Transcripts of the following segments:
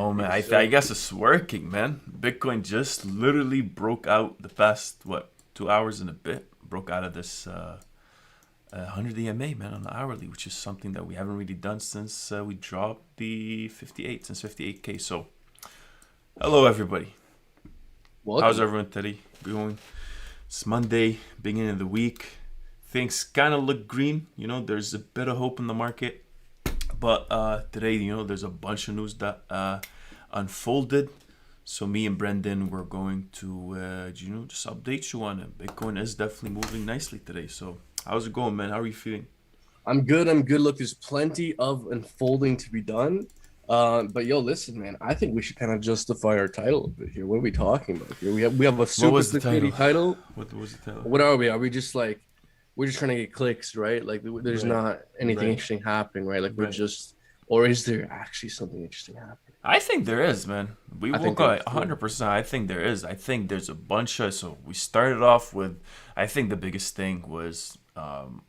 Oh man, Yes, I sir. guess it's working, man. Bitcoin just literally broke out the past 2 hours and a bit. Broke out of this 100 EMA, man, on the hourly, which is something that we haven't really done since we dropped the 58, since 58K. So, hello everybody. How's Welcome. everyone today going? It's Monday, beginning of the week. Things kind of look green. There's a bit of hope in the market. But today, there's a bunch of news that unfolded. So me and Brendan were going to, just update you on it. Bitcoin is definitely moving nicely today. So how's it going, man? How are you feeling? I'm good. I'm good. Look, there's plenty of unfolding to be done. But yo, listen, man. I think we should kind of justify our title a bit here. What are we talking about here? We have a What super was the clickbaity title? title. What was the title? What are we? Are we just like we're just trying to get clicks, right? Like there's Right, not anything right, interesting happening, right? Like we're right. just, or is there actually something interesting happening? I think there is, man. We I think woke there up is too. 100%. I think there is. I think there's a bunch of. So we started off with, I think the biggest thing was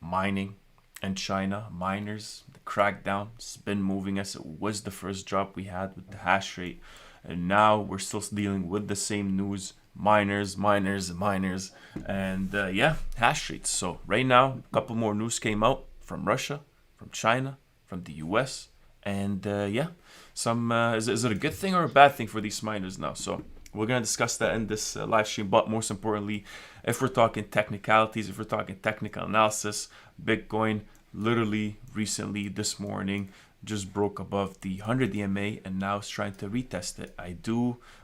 mining in China. Miners, the crackdown. It's been moving as it was the first drop we had with the hash rate. And now we're still dealing with the same news. Miners, miners, miners. And yeah, hash rates. So right now, a couple more news came out from Russia, from China, from the US. And yeah, is it a good thing or a bad thing for these miners now? So we're gonna discuss that in this live stream. But most importantly, if we're talking technicalities, if we're talking technical analysis, Bitcoin literally recently this morning just broke above the 100 EMA and now is trying to retest it.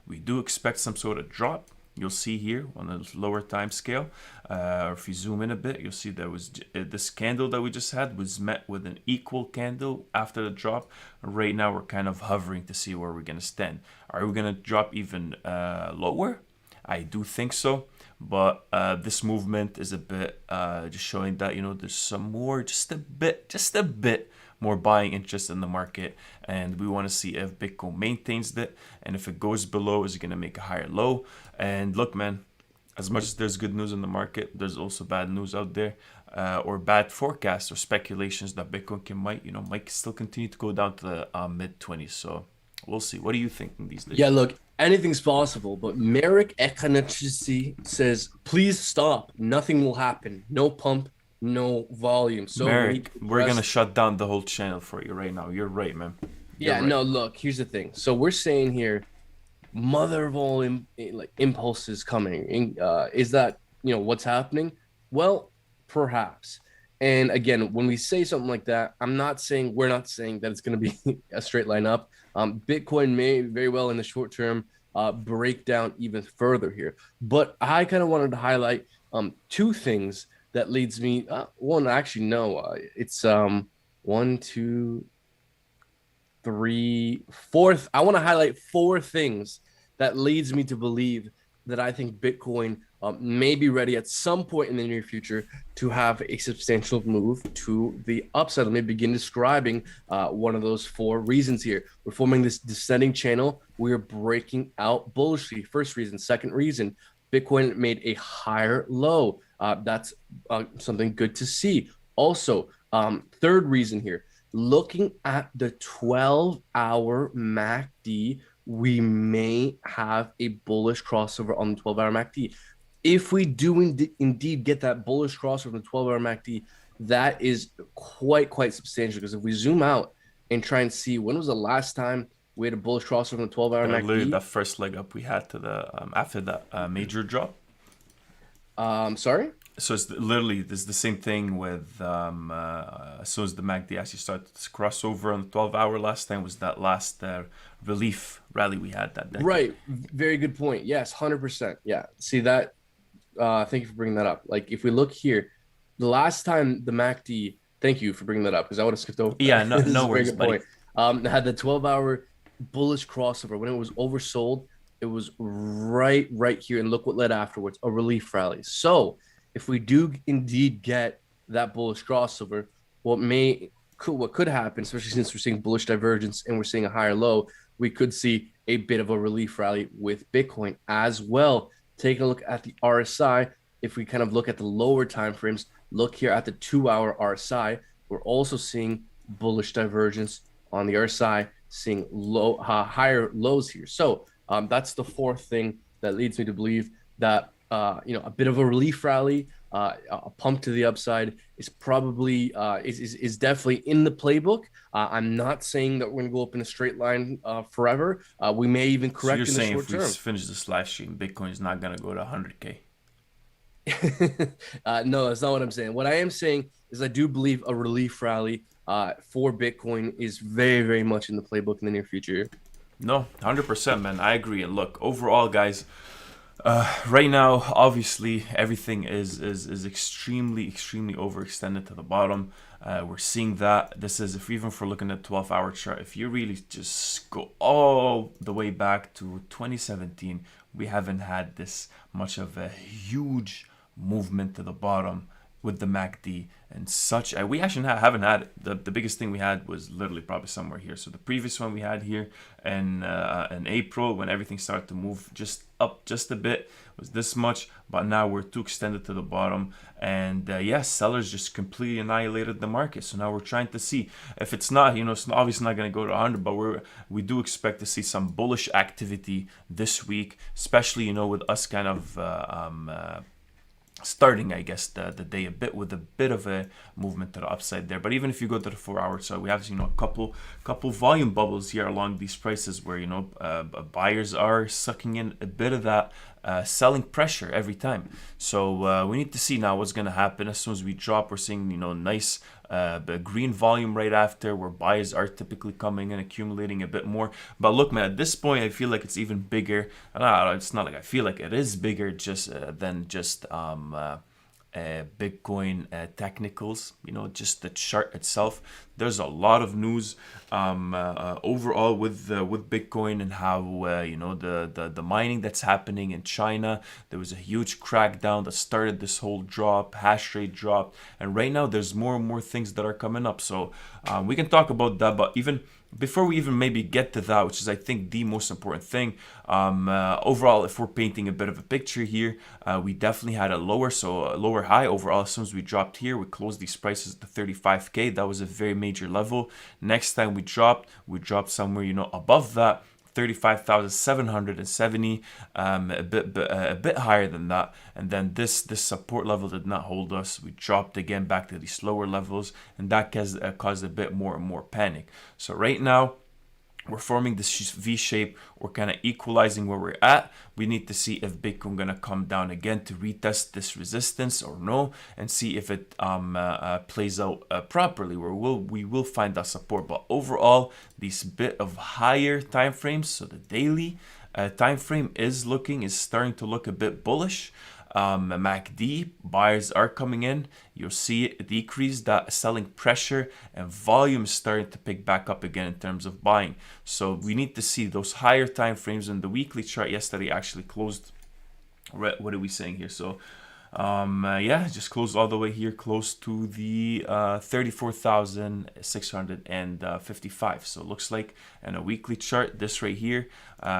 We do expect some sort of drop. You'll see here on a lower time scale, or if you zoom in a bit, you'll see there was this candle that we just had was met with an equal candle after the drop. Right now, we're kind of hovering to see where we're gonna stand. Are we gonna drop even lower? I do think so, but this movement is a bit just showing that there's some more, just a bit more buying interest in the market, and we want to see if Bitcoin maintains it, and if it goes below, is it going to make a higher low? And look, man, as much as there's good news in the market, there's also bad news out there, or bad forecasts or speculations that Bitcoin might still continue to go down to the mid 20s. So we'll see. What are you thinking these Yeah, days? look, anything's possible, but Merrick Ekanachisi says, please stop. Nothing will happen. No pump, no volume. So we need Merrick, to we're gonna address. shut down the whole channel for you right now. You're right, man. You're Yeah, right. no, look, here's the thing. So we're saying here, mother of all like impulses coming. Is that, what's happening? Well, perhaps. And again, when we say something like that, we're not saying that it's going to be a straight line up. Bitcoin may very well in the short term break down even further here. But I kind of wanted to highlight two things that leads me. One, actually, no, it's one, two, three, fourth. I want to highlight four things that leads me to believe that I think Bitcoin may be ready at some point in the near future to have a substantial move to the upside. Let me begin describing one of those four reasons here. We're forming this descending channel. We are breaking out bullishly. First reason. Second reason, Bitcoin made a higher low. That's something good to see. Also, third reason here, looking at the 12-hour MACD, we may have a bullish crossover on the 12-hour MACD. If we do indeed get that bullish crossover on the 12-hour MACD, that is quite substantial, because if we zoom out and try and see when was the last time we had a bullish crossover on the 12-hour Literally MACD. that first leg up we had to the after that major drop. Sorry. So it's the same thing with as soon as the MACD actually started to cross over on the 12-hour last time was that last relief rally we had that day. Right. Very good point. Yes, 100%. Yeah. See that. Thank you for bringing that up. Like, if we look here, the last time the MACD, thank you for bringing that up, because I would have skipped over that. Yeah, no, This is no a very worries, good buddy. point. Had the 12-hour bullish crossover when it was oversold. It was right here, and look what led afterwards, a relief rally. So if we do indeed get that bullish crossover, what could happen, especially since we're seeing bullish divergence and we're seeing a higher low, we could see a bit of a relief rally with Bitcoin as well. Taking a look at the RSI, if we kind of look at the lower time frames, look here at the 2-hour RSI, we're also seeing bullish divergence on the RSI, seeing higher lows here. So that's the fourth thing that leads me to believe that a bit of a relief rally, a pump to the upside is probably is definitely in the playbook. I'm not saying that we're going to go up in a straight line forever. We may even correct in the short term. So you're saying if we finish this live stream, Bitcoin is not going to go to 100K? No, that's not what I'm saying. What I am saying is I do believe a relief rally for Bitcoin is very, very much in the playbook in the near future. No, 100%, man. I agree. And look, overall, guys, right now, obviously, everything is extremely overextended to the bottom. We're seeing that. This is, if we're looking at 12-hour chart, if you really just go all the way back to 2017, we haven't had this much of a huge movement to the bottom with the MACD and such. We actually haven't had it. The biggest thing we had was literally probably somewhere here. So the previous one we had here in April, when everything started to move just up just a bit, was this much, but now we're too extended to the bottom, and sellers just completely annihilated the market. So now we're trying to see if it's not, it's obviously not going to go to 100, but we do expect to see some bullish activity this week, especially with us kind of starting, I guess, the day with a bit of a movement to the upside there. But even if you go to the 4-hour chart, we have a couple volume bubbles here along these prices where buyers are sucking in a bit of that selling pressure every time. So we need to see now what's going to happen. As soon as we drop, we're seeing nice green volume right after, where buyers are typically coming and accumulating a bit more. But look, man, at this point I feel like it's even bigger. It's not like I feel like it is bigger than just Bitcoin technicals, just the chart itself. There's a lot of news overall with Bitcoin and how the mining that's happening in China. There was a huge crackdown that started this whole drop, hash rate dropped, and right now there's more and more things that are coming up. So we can talk about that, but even before we even maybe get to that, which is I think the most important thing, overall, if we're painting a bit of a picture here, we definitely had a lower high overall. As soon as we dropped here, we closed these prices to 35K. That was a very major level. Next time we dropped somewhere above that, 35,770, a bit higher than that, and then this support level did not hold us. We dropped again back to these lower levels, and that caused a bit more and more panic. So right now we're forming this V shape. We're kind of equalizing where we're at. We need to see if Bitcoin gonna come down again to retest this resistance or no, and see if it plays out properly, where we will find that support. But overall, these bit of higher time frames, so the daily time frame is starting to look a bit bullish. MACD buyers are coming in. You'll see it decrease, that selling pressure, and volume is starting to pick back up again in terms of buying. So we need to see those higher time frames. In the weekly chart yesterday actually closed, what are we saying here? So just closed all the way here, close to the 34,655. So it looks like in a weekly chart, this right here,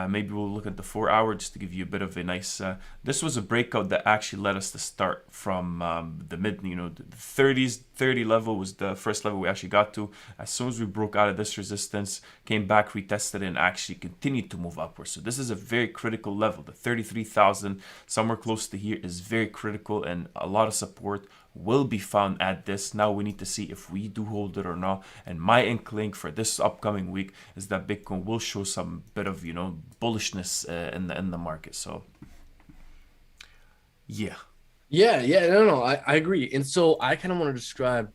maybe we'll look at the 4-hour just to give you a bit of a nice, this was a breakout that actually led us to start from the mid, the 30 level was the first level we actually got to. As soon as we broke out of this resistance, came back, retested it, and actually continued to move upwards. So this is a very critical level. The 33,000, somewhere close to here, is very critical, and a lot of support will be found at this. Now we need to see if we do hold it or not. And my inkling for this upcoming week is that Bitcoin will show some bit of bullishness in the market. So yeah. No, I agree. And so I kind of want to describe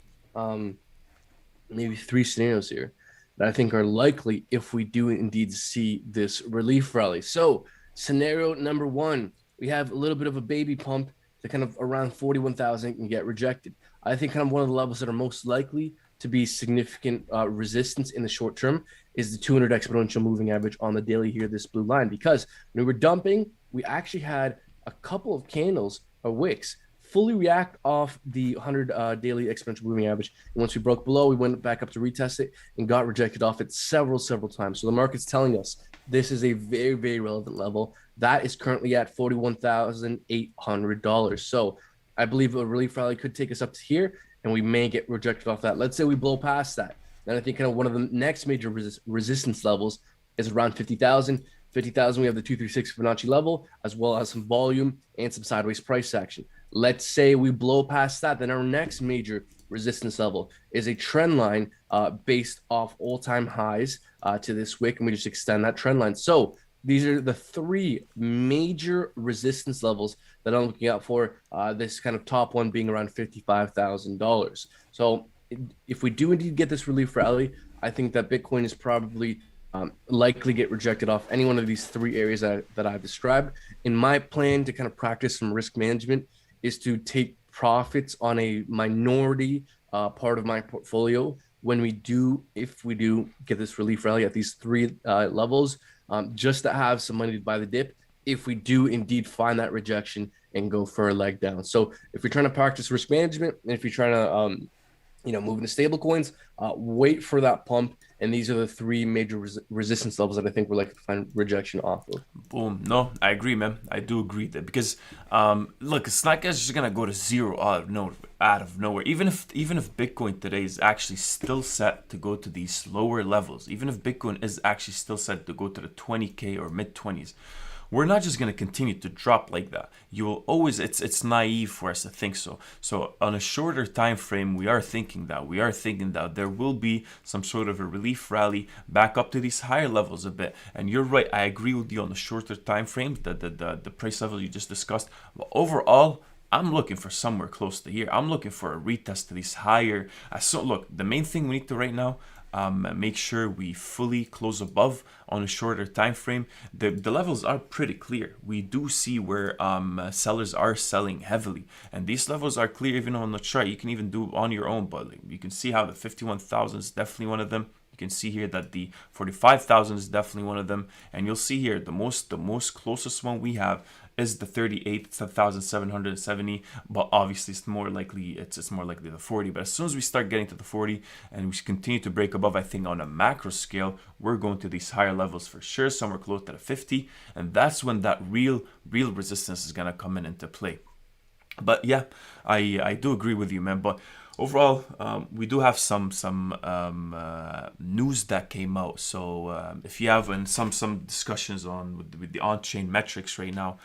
maybe 3 scenarios here that I think are likely if we do indeed see this relief rally. So scenario number 1, we have a little bit of a baby pump to kind of around 41,000 can get rejected. I think kind of one of the levels that are most likely to be significant resistance in the short term is the 200 exponential moving average on the daily here, this blue line, because when we were dumping, we actually had a couple of candles or wicks fully react off the 100 daily exponential moving average. And once we broke below, we went back up to retest it and got rejected off it several times. So the market's telling us this is a very, very relevant level. That is currently at $41,800. So I believe a relief rally could take us up to here, and we may get rejected off that. Let's say we blow past that. And I think kind of one of the next major resistance levels is around 50,000. 50,000, we have the 236 Fibonacci level, as well as some volume and some sideways price action. Let's say we blow past that, then our next major resistance level is a trend line based off all-time highs to this wick, and we just extend that trend line. So these are the three major resistance levels that I'm looking out for. This kind of top one being around $55,000. So if we do indeed get this relief rally, I think that Bitcoin is probably likely get rejected off any one of these three areas that I've described. In my plan to kind of practice some risk management is to take profits on a minority part of my portfolio when we do, if we do get this relief rally at these three levels, just to have some money to buy the dip if we do indeed find that rejection and go for a leg down. So if you're trying to practice risk management, and if you're trying to move into stable coins, wait for that pump. And these are the three major resistance levels that I think we're likely to find rejection off of. Boom. No, I agree, man. I do agree that because look, it's not just gonna go to zero out of nowhere. Even if Bitcoin today is actually still set to go to these lower levels, even if Bitcoin is actually still set to go to the 20K or mid 20s, we're not just going to continue to drop like that. You will always, it's naive for us to think so. So on a shorter time frame, we are thinking that there will be some sort of a relief rally back up to these higher levels a bit. And you're right, I agree with you on the shorter time frame, the price level you just discussed. But overall, I'm looking for somewhere close to here. I'm looking for a retest to these higher. So look, the main thing we need to right now, make sure we fully close above on a shorter time frame. The levels are pretty clear. We do see where sellers are selling heavily, and these levels are clear even on the chart. You can even do it on your own, but you can see how the 51,000 is definitely one of them. You can see here that the 45,000 is definitely one of them, and you'll see here the most closest one we have is the 38. It's 1,770, but obviously it's more likely the 40. But as soon as we start getting to the 40 and we continue to break above, I think on a macro scale we're going to these higher levels for sure, somewhere close to the 50, and that's when that real resistance is gonna come into play. But yeah, I do agree with you, man. But overall, we do have some news that came out. So if you have some discussions with the on-chain metrics right now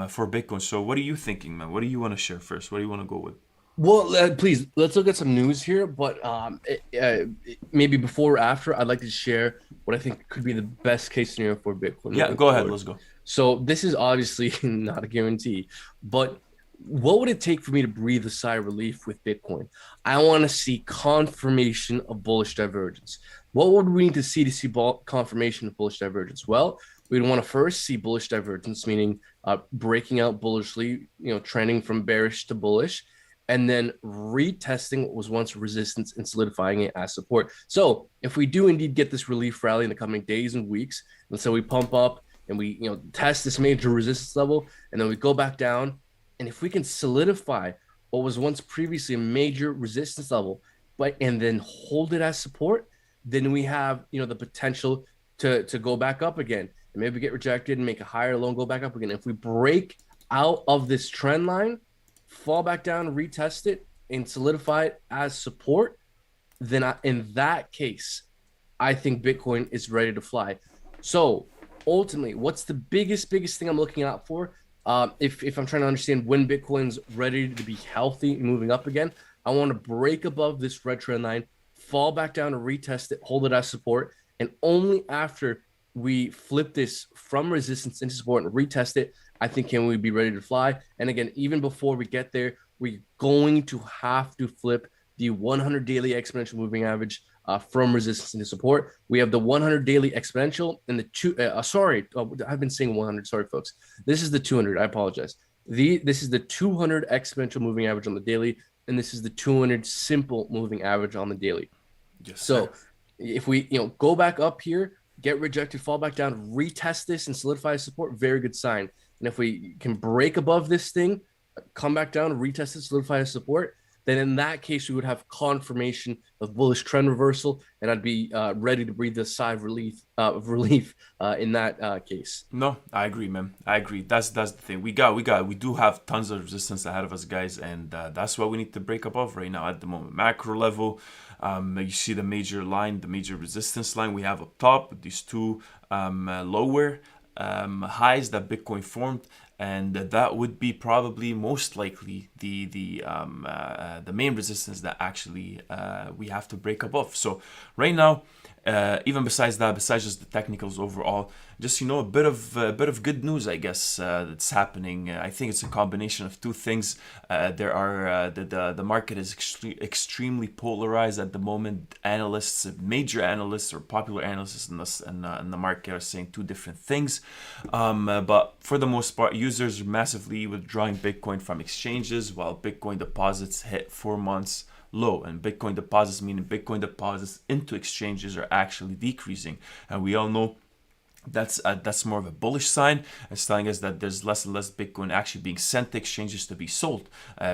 for Bitcoin. So what are you thinking, man? What do you want to share first? What do you want to go with? Well, please, let's look at some news here. But maybe before or after, I'd like to share what I think could be the best case scenario for Bitcoin. Yeah, go ahead. Let's go. So this is obviously not a guarantee, but what would it take for me to breathe a sigh of relief with Bitcoin? I want to see confirmation of bullish divergence. What would we need to see confirmation of bullish divergence? Well, we'd want to first see bullish divergence, meaning breaking out bullishly, trending from bearish to bullish, and then retesting what was once resistance and solidifying it as support. So if we do indeed get this relief rally in the coming days and weeks, and so we pump up and we test this major resistance level, and then we go back down, and if we can solidify what was once previously a major resistance level, and then hold it as support, then we have the potential to go back up again and maybe get rejected and make a higher low and go back up again. If we break out of this trend line, fall back down, retest it, and solidify it as support, then in that case, I think Bitcoin is ready to fly. So ultimately, what's the biggest thing I'm looking out for? If I'm trying to understand when Bitcoin's ready to be healthy and moving up again, I want to break above this red trend line, fall back down and retest it, hold it as support, and only after we flip this from resistance into support and retest it, I think can we be ready to fly. And again, even before we get there, we're going to have to flip the 100 daily exponential moving average from resistance into support. We have the 100 daily exponential and the I've been saying 100. Sorry, folks. This is the 200. I apologize. This is the 200 exponential moving average on the daily, and this is the 200 simple moving average on the daily. Yes, so sir. If we go back up here, get rejected, fall back down, retest this and solidify support, very good sign. And if we can break above this thing, come back down, retest it, solidify support, then in that case, we would have confirmation of bullish trend reversal, and I'd be ready to breathe a sigh of relief in that case. No, I agree, man. I agree. That's the thing. We do have tons of resistance ahead of us, guys, and that's what we need to break above right now at the moment. Macro level, you see the major line, the major resistance line we have up top with these two lower highs that Bitcoin formed, and that would be probably most likely the main resistance that actually we have to break above. So right now, even besides that, besides just the technicals overall, just a bit of good news, I guess, that's happening. I think it's a combination of two things. There are the market is extremely polarized at the moment. Analysts, major analysts or popular analysts in the market are saying two different things. But for the most part, users are massively withdrawing Bitcoin from exchanges, while Bitcoin deposits hit 4 months low, and Bitcoin deposits, meaning Bitcoin deposits into exchanges, are actually decreasing, and we all know that's more of a bullish sign. It's telling us that there's less and less Bitcoin actually being sent to exchanges to be sold,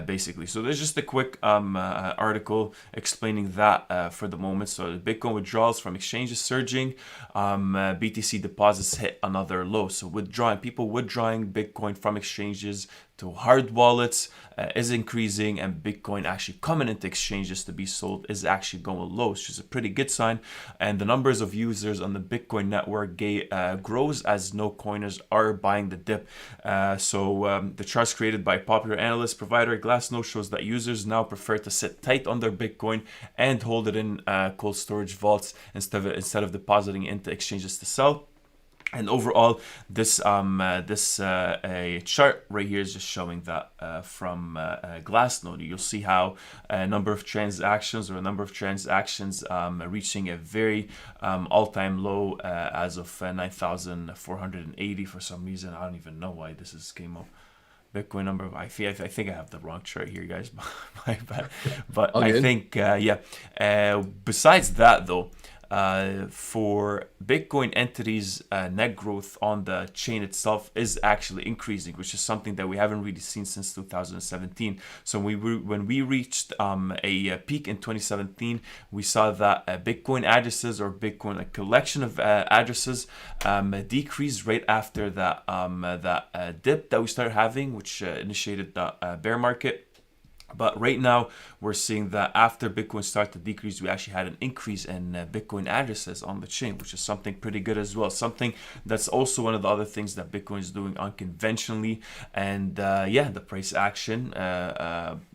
basically. So there's just a quick article explaining that for the moment. So the Bitcoin withdrawals from exchanges surging, BTC deposits hit another low. So people withdrawing Bitcoin from exchanges to hard wallets is increasing, and Bitcoin actually coming into exchanges to be sold is actually going low, which is a pretty good sign. And the numbers of users on the Bitcoin network grows as no coiners are buying the dip. So the charts created by popular analyst provider Glassnode shows that users now prefer to sit tight on their Bitcoin and hold it in cold storage vaults instead of depositing into exchanges to sell. And overall, this a chart right here is just showing that from Glassnode. You'll see how a number of transactions reaching a very all-time low as of 9,480 for some reason. I don't even know why this came up. Bitcoin number. I think I have the wrong chart here, guys. My bad. But I think besides that though. For Bitcoin entities, net growth on the chain itself is actually increasing, which is something that we haven't really seen since 2017. So when we reached a peak in 2017, we saw that Bitcoin addresses, or Bitcoin, a collection of addresses, decreased right after that dip that we started having, which initiated the bear market. But right now, we're seeing that after Bitcoin started to decrease, we actually had an increase in Bitcoin addresses on the chain, which is something pretty good as well. Something that's also one of the other things that Bitcoin is doing unconventionally. And the price action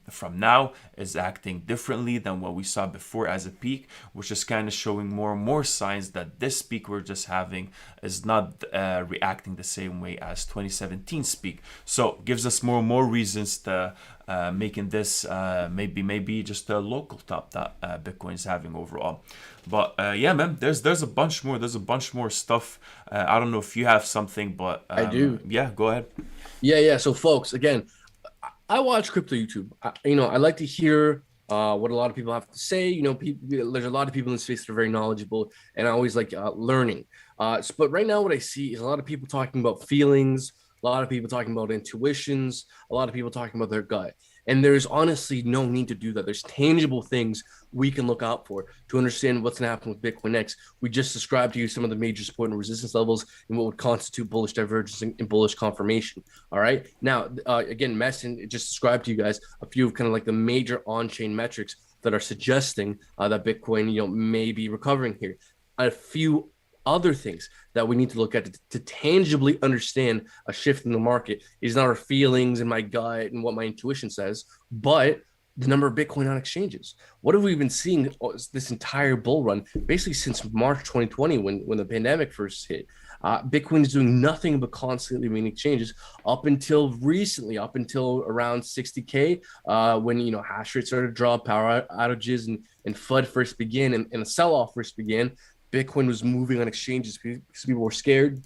from now is acting differently than what we saw before as a peak, which is kind of showing more and more signs that this peak we're just having is not reacting the same way as 2017's peak. So gives us more and more reasons to making this maybe just a local top that Bitcoin is having overall. But man, there's a bunch more stuff. I don't know if you have something, but I do. Yeah, go ahead. Yeah. So folks, again, I watch crypto YouTube. I like to hear what a lot of people have to say. There's a lot of people in the space that are very knowledgeable, and I always like learning. But right now, what I see is a lot of people talking about feelings, a lot of people talking about intuitions, a lot of people talking about their gut. And there's honestly no need to do that. There's tangible things we can look out for to understand what's going to happen with Bitcoin next. We just described to you some of the major support and resistance levels and what would constitute bullish divergence and bullish confirmation. All right. Now, again, Messin just described to you guys a few of kind of like the major on-chain metrics that are suggesting that Bitcoin, may be recovering here. A few other things that we need to look at to tangibly understand a shift in the market is not our feelings and my gut and what my intuition says, but the number of Bitcoin on exchanges. What have we been seeing this entire bull run, basically since March 2020 when the pandemic first hit? Bitcoin is doing nothing but constantly making exchanges up until recently, up until around 60K, when hash rate started to drop, power outages and FUD first began, and the sell-off first began. Bitcoin was moving on exchanges because people were scared.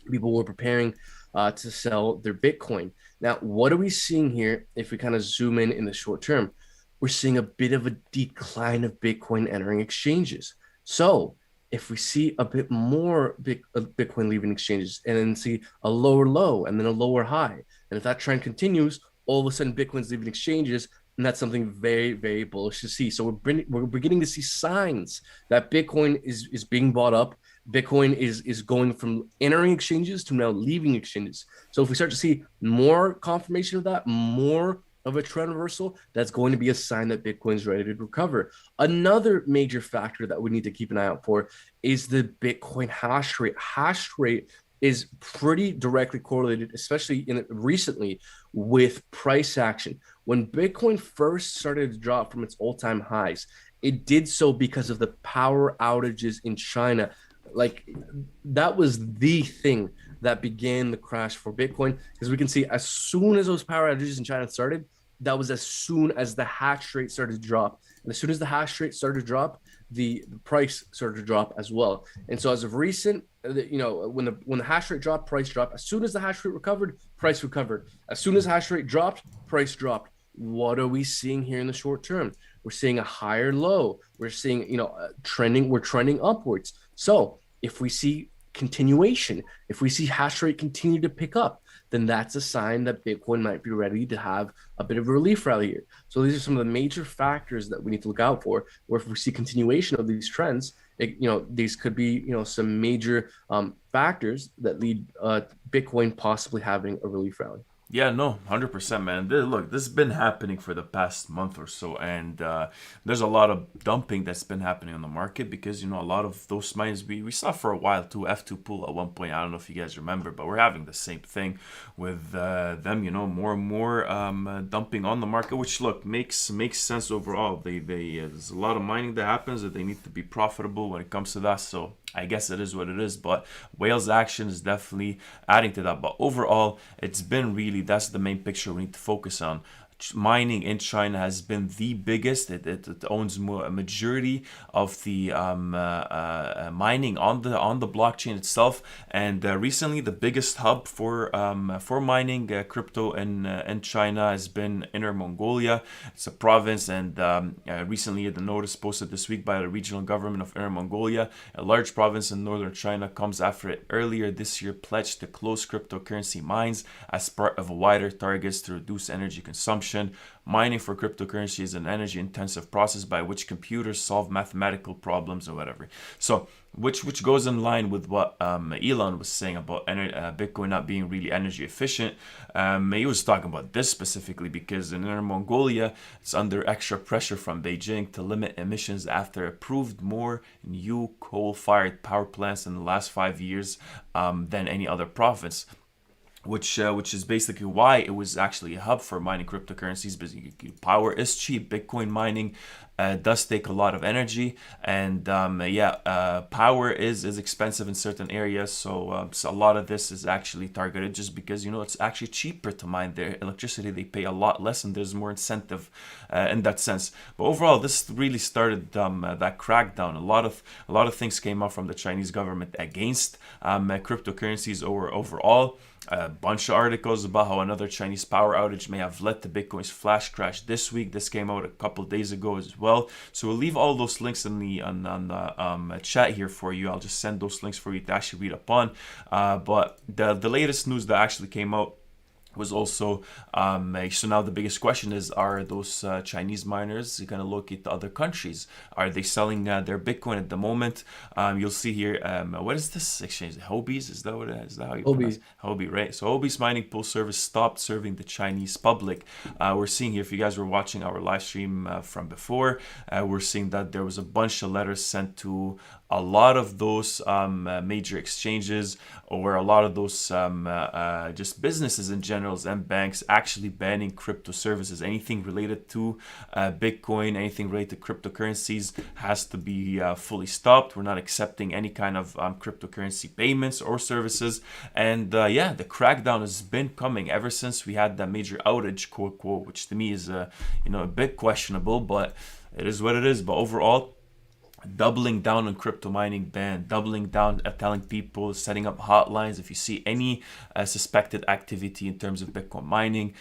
People were preparing to sell their Bitcoin. Now, what are we seeing here? If we kind of zoom in the short term, we're seeing a bit of a decline of Bitcoin entering exchanges. So if we see a bit more Bitcoin leaving exchanges and then see a lower low and then a lower high, and if that trend continues, all of a sudden Bitcoin's leaving exchanges, And that's something very, very bullish to see. So we're beginning to see signs that Bitcoin is being bought up. Bitcoin is going from entering exchanges to now leaving exchanges. So if we start to see more confirmation of that, more of a trend reversal, that's going to be a sign that Bitcoin's ready to recover. Another major factor that we need to keep an eye out for is the Bitcoin hash rate. Hash rate is pretty directly correlated, especially recently, with price action. When Bitcoin first started to drop from its all-time highs, it did so because of the power outages in China. Like, that was the thing that began the crash for Bitcoin, because we can see as soon as those power outages in China started, that was as soon as the hash rate started to drop. And as soon as the hash rate started to drop, the price started to drop as well. And so as of recent, when the hash rate dropped, price dropped. As soon as the hash rate recovered, price recovered. As soon as the hash rate dropped, price dropped. What are we seeing here in the short term? We're seeing a higher low. We're seeing, trending. We're trending upwards. So if we see continuation, if we see hash rate continue to pick up, then that's a sign that Bitcoin might be ready to have a bit of a relief rally here. So these are some of the major factors that we need to look out for, where if we see continuation of these trends, these could be, some major factors that lead Bitcoin possibly having a relief rally. Yeah, no, 100%, man. Look, this has been happening for the past month or so, and there's a lot of dumping that's been happening on the market because, a lot of those mines we saw for a while too. F2 pool at one point, I don't know if you guys remember, but we're having the same thing with them, more and more dumping on the market, which, look, makes sense overall. There's a lot of mining that happens that they need to be profitable when it comes to that, so I guess it is what it is, but whales action is definitely adding to that. But overall, it's been really, that's the main picture we need to focus on. Mining in China has been the biggest. It owns a majority of the mining on the blockchain itself. And recently, the biggest hub for mining crypto in China has been Inner Mongolia. It's a province, and recently, the notice posted this week by the regional government of Inner Mongolia, a large province in northern China, comes after it earlier this year pledged to close cryptocurrency mines as part of a wider targets to reduce energy consumption. Mining for cryptocurrency is an energy-intensive process by which computers solve mathematical problems or whatever. So, which goes in line with what Elon was saying about Bitcoin not being really energy efficient. He was talking about this specifically because in Inner Mongolia, it's under extra pressure from Beijing to limit emissions after approved more new coal-fired power plants in the last 5 years than any other province. Which is basically why it was actually a hub for mining cryptocurrencies. Because power is cheap. Bitcoin mining does take a lot of energy, and power is expensive in certain areas. So a lot of this is actually targeted just because it's actually cheaper to mine their electricity. They pay a lot less, and there's more incentive in that sense. But overall, this really started that crackdown. A lot of things came out from the Chinese government against cryptocurrencies overall. A bunch of articles about how another Chinese power outage may have led to Bitcoin's flash crash this week. This came out a couple of days ago as well. So we'll leave all those links in the chat here for you. I'll just send those links for you to actually read up on. But the latest news that actually came out was also so now the biggest question is, are those Chinese miners going to locate to other countries? Are they selling their Bitcoin at the moment? You'll see here, what is this exchange? Hobie's? Is that what it is? Is that how you pronounce it? Hobie, right? So Hobie's mining pool service stopped serving the Chinese public. We're seeing here, if you guys were watching our live stream from before, we're seeing that there was a bunch of letters sent to a lot of those major exchanges, or a lot of those just businesses in general and banks actually banning crypto services. Anything related to Bitcoin, anything related to cryptocurrencies has to be fully stopped. We're not accepting any kind of cryptocurrency payments or services. And the crackdown has been coming ever since we had that major outage, quote quote, which to me is a bit questionable, but it is what it is. But overall, doubling down on crypto mining ban, doubling down, telling people, setting up hotlines. If you see any suspected activity in terms of Bitcoin mining,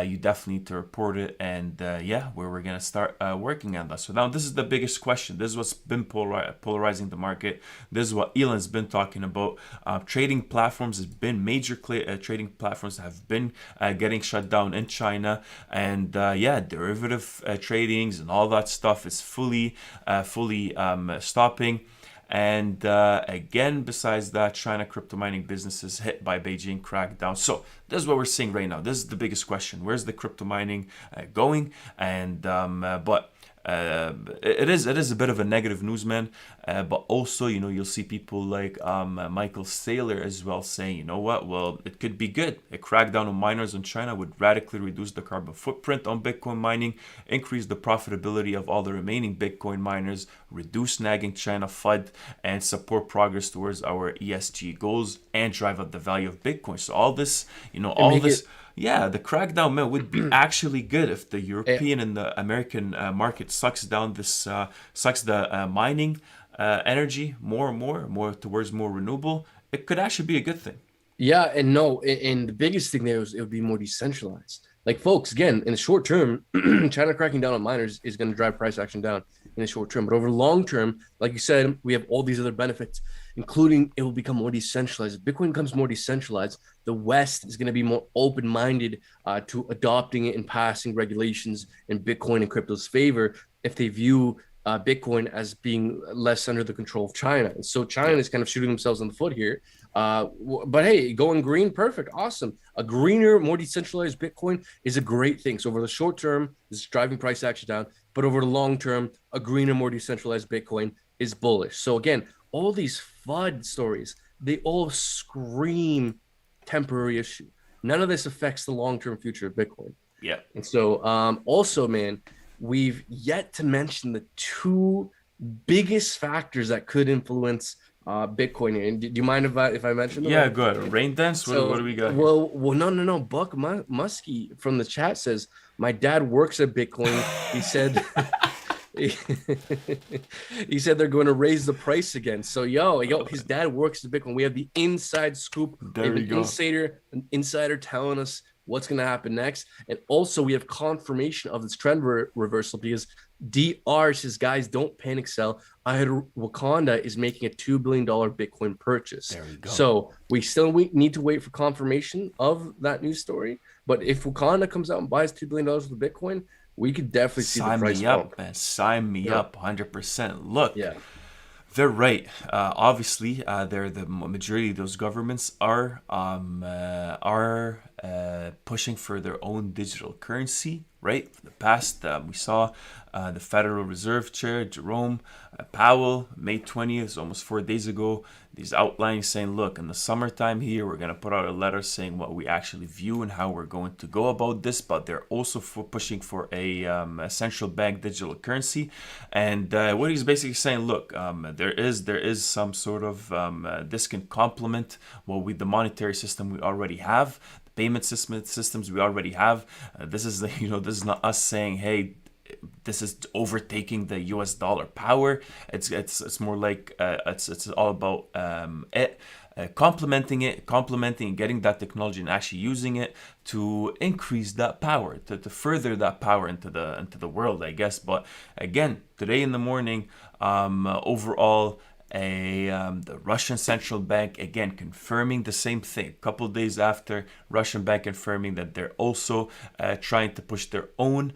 you definitely need to report it. And yeah, we're going to start working on that. So now this is the biggest question. This is what's been polarizing the market. This is what Elon's been talking about. Trading platforms has been major trading platforms have been getting shut down in China. And yeah, derivative tradings and all that stuff is fully stopping. And again, besides that, China crypto mining businesses hit by Beijing crackdown. So this is what we're seeing right now. This is the biggest question. Where's the crypto mining going? And but it is a bit of a negative news, man. But also, you'll see people like Michael Saylor as well saying, you know what? Well, it could be good. A crackdown on miners in China would radically reduce the carbon footprint on Bitcoin mining, increase the profitability of all the remaining Bitcoin miners, reduce nagging China FUD, and support progress towards our ESG goals and drive up the value of Bitcoin. So all this, all this. Yeah, the crackdown, man, would be actually good if the European and the American market sucks the mining energy more and more towards more renewable. It could actually be a good thing. Yeah, and no, and the biggest thing there is it would be more decentralized. Like, folks, again, in the short term, China cracking down on miners is going to drive price action down in the short term. But over long term, like you said, we have all these other benefits, including it will become more decentralized. If Bitcoin becomes more decentralized, the West is going to be more open-minded to adopting it and passing regulations in Bitcoin and crypto's favor if they view Bitcoin as being less under the control of China. And so China is kind of shooting themselves in the foot here. But hey, going green, perfect, awesome. A greener, more decentralized Bitcoin is a great thing. So over the short term, this is driving price action down. But over the long term, a greener, more decentralized Bitcoin is bullish. So again, all these FUD stories, they all scream temporary issue. None of this affects the long-term future of Bitcoin. Yeah. And so also, man, we've yet to mention the two biggest factors that could influence Bitcoin. And do you mind if I mention them? Yeah, go ahead. Rain dance. What do we got? Well, no. Buck Muskie from the chat says my dad works at Bitcoin. He said. He said they're going to raise the price again. So yo, his dad works at Bitcoin. We have the inside scoop. There we go. An insider telling us what's going to happen next. And also we have confirmation of this trend reversal because DR says, guys, don't panic sell. I heard Wakanda is making a $2 billion Bitcoin purchase. There we go. So we still need to wait for confirmation of that news story. But if Wakanda comes out and buys $2 billion worth of Bitcoin, we could definitely see the price bump. Man. Sign me up, 100%. Look, yeah. They're right. Obviously, they're the majority of those governments are pushing for their own digital currency. Right. For the past, we saw the Federal Reserve Chair Jerome Powell, May 20th, almost 4 days ago. These outlines saying, look, in the summertime here, we're going to put out a letter saying what we actually view and how we're going to go about this. But they're also pushing for a central bank digital currency. And what he's basically saying, look, there is some sort of this can complement the monetary system we already have. Payment systems we already have. This is this is not us saying, hey, this is overtaking the US dollar power. It's more like it's all about complementing and getting that technology and actually using it to increase that power, to further that power into the world, I guess. But again, today in the morning, overall, the Russian central bank again confirming the same thing. A couple of days after, Russian bank confirming that they're also trying to push their own